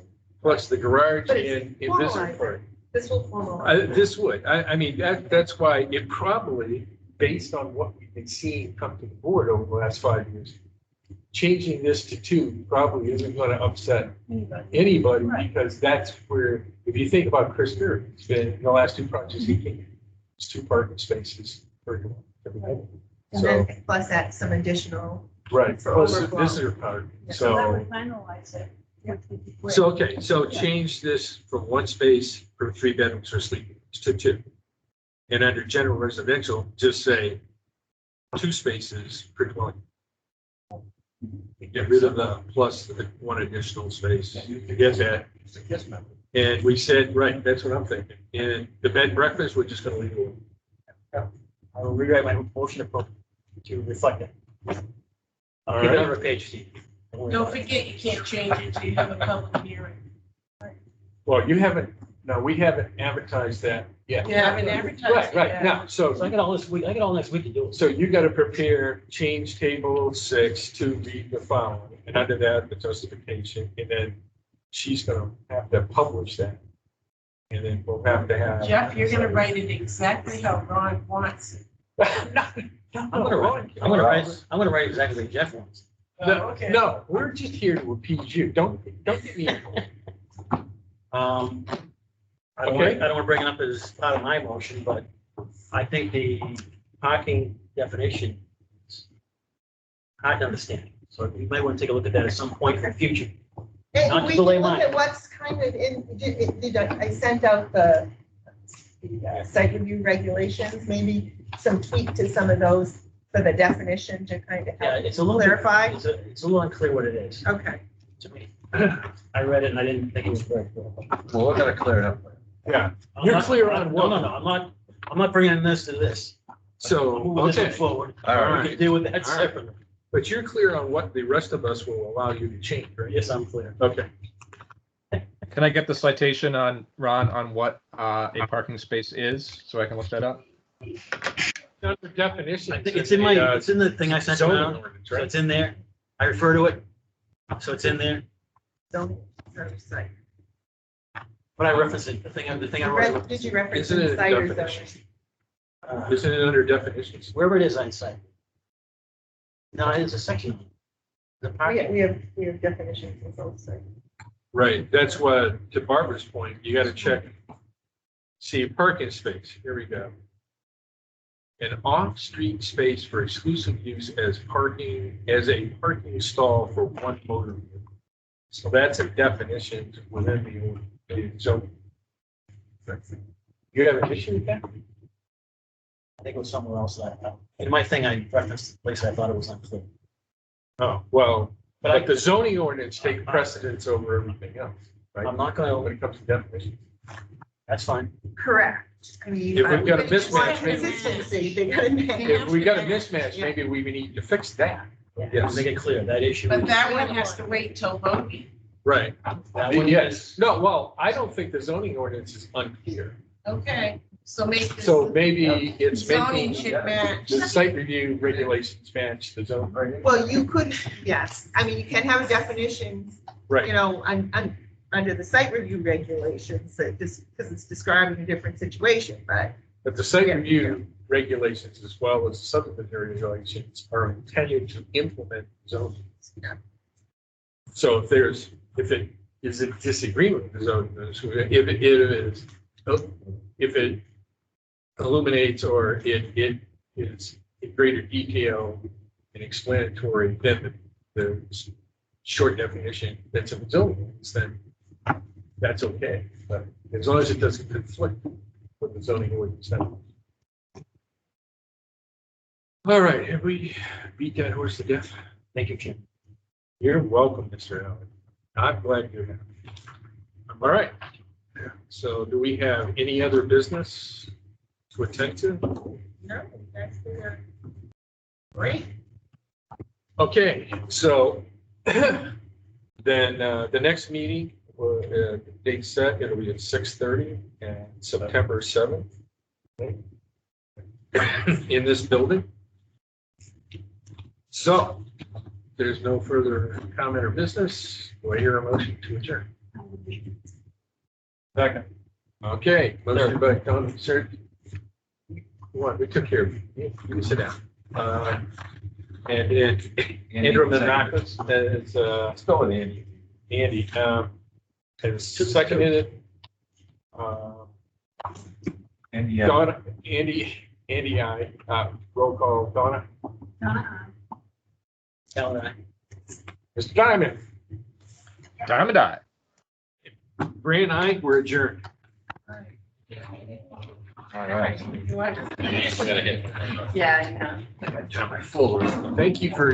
Plus the garage But it's and invisible formalized. parking. This will formalize. This would, I mean, that's why it probably, based on what we've been seeing come to the board over the last 5 years, changing this to 2 probably isn't going to upset anybody, because that's where, if you think about Chris Berry, it's been the last 2 projects he came, it's 2 parking spaces per dwelling. And So, then plus that some additional. right, for plus overflow. visitor parking, That so. would finalize it. So, okay, so change this from 1 space for 3 bedrooms or sleeping to 2. And under general residential, just say 2 spaces per dwelling. Get rid of the plus the 1 additional space. You get that. Yes, ma'am. And we said, right, that's what I'm thinking. And the bed and breakfast, we're just gonna leave it. I will rewrite my motion to reflect it. All Keep it right. on page, Steve. Don't forget, you can't change it until you have a public hearing. Well, we haven't advertised that yet. You haven't advertised. Right, it now, yet. so So I got all this week, I got all next week to do it. So you got to prepare change table 6 to read the following, and under that, the justification, and then she's gonna have to publish that. And then we'll have to have. Jeff, you're gonna write it exactly how Ron wants it. I'm gonna write exactly what Jeff wants. Oh, No, okay. no, we're just here to appease you. Don't get me involved. I don't want to bring it up as part of my motion, but I think the parking definition is hard to understand. So you might want to take a look at that at some point in the future. And Not to we delay can look mine. at what's kind of I sent out the site review regulations, maybe some tweak to some of those for the definition to kind of Yeah, help it's a little. clarify. It's a little unclear what it is Okay. to me. I read it and I didn't think it was very clear. Well, we're gonna clear it up. Yeah, I'm You're not- clear on what? No, I'm not bringing this to this. so, I'm moving this one okay, forward. All All We right. can deal with that All right. separately. but you're clear on what the rest of us will allow you to change, right? Yes, I'm clear. Okay, Can I get the citation on, Ron, on what a parking space is, so I can look that up? under definition. I think it's in my, it's in the thing I sent around, so it's in there. I refer to it, so it's in there, Zoning site. but I reference it, the thing I wrote. Did you reference Isn't it the a site or definition? zoning? Isn't it under definitions? Wherever it is on site. No, it's a section. The parking. We have definitions of both sites. Right, that's what, to Barbara's point, you gotta check. See, a parking space, here we go. An off-street space for exclusive use as a parking stall for 1 motor vehicle. So that's a definition within the zone. You have an issue with that? I think it was somewhere else that, in my thing, I referenced the place I thought it was unclear. Oh, well, But I- but the zoning ordinance take precedence over everything else, right? I'm not gonna, When it comes to definitions. that's fine. Correct. I mean. If we've got a we just want mismatch, maybe- Consistency, they gotta make. If we got a mismatch, maybe we need to fix that. Yes. Make it clear, that issue. But is- that one has to wait till voting. Right. that one Yes. No, well, I don't think the zoning ordinance is unclear. Okay, so make this. So maybe it's Zoning making should match. the site review regulations match the zone. Well, you could, yes, I mean, you can have a definition, you Right. know, under the site review regulations, that just, because it's describing a different situation, but. But the site Yeah. review regulations as well as the subdivision regulations are intended to implement zoning. So if it is a disagreement with the zoning, if it illuminates or it is in greater detail and explanatory than the short definition that's in the zoning ordinance, then that's okay. But as long as it doesn't conflict with the zoning ordinance. All right, have we beat that horse to death? Thank you, Jim. You're welcome, Mr. Allen. I'm glad you're here. All right. So do we have any other business to attend to? No, that's great. Okay, so then the next meeting, date set, it'll be at 6:30 and September 7th in this building. So there's no further comment or business. Do I hear a motion to adjourn? Second. Okay, motion by Don, sir. What, we took care of you. You can sit down. And Andrew Manakis is, Let's go with Andy. Andy, has seconded it. Andy, Donna, Andy, I, roll call, Donna, Mr. Diamond, Diamond Eye. Brian, I, we're adjourned. all right. I gotta hit. Yeah, I know. Thank you for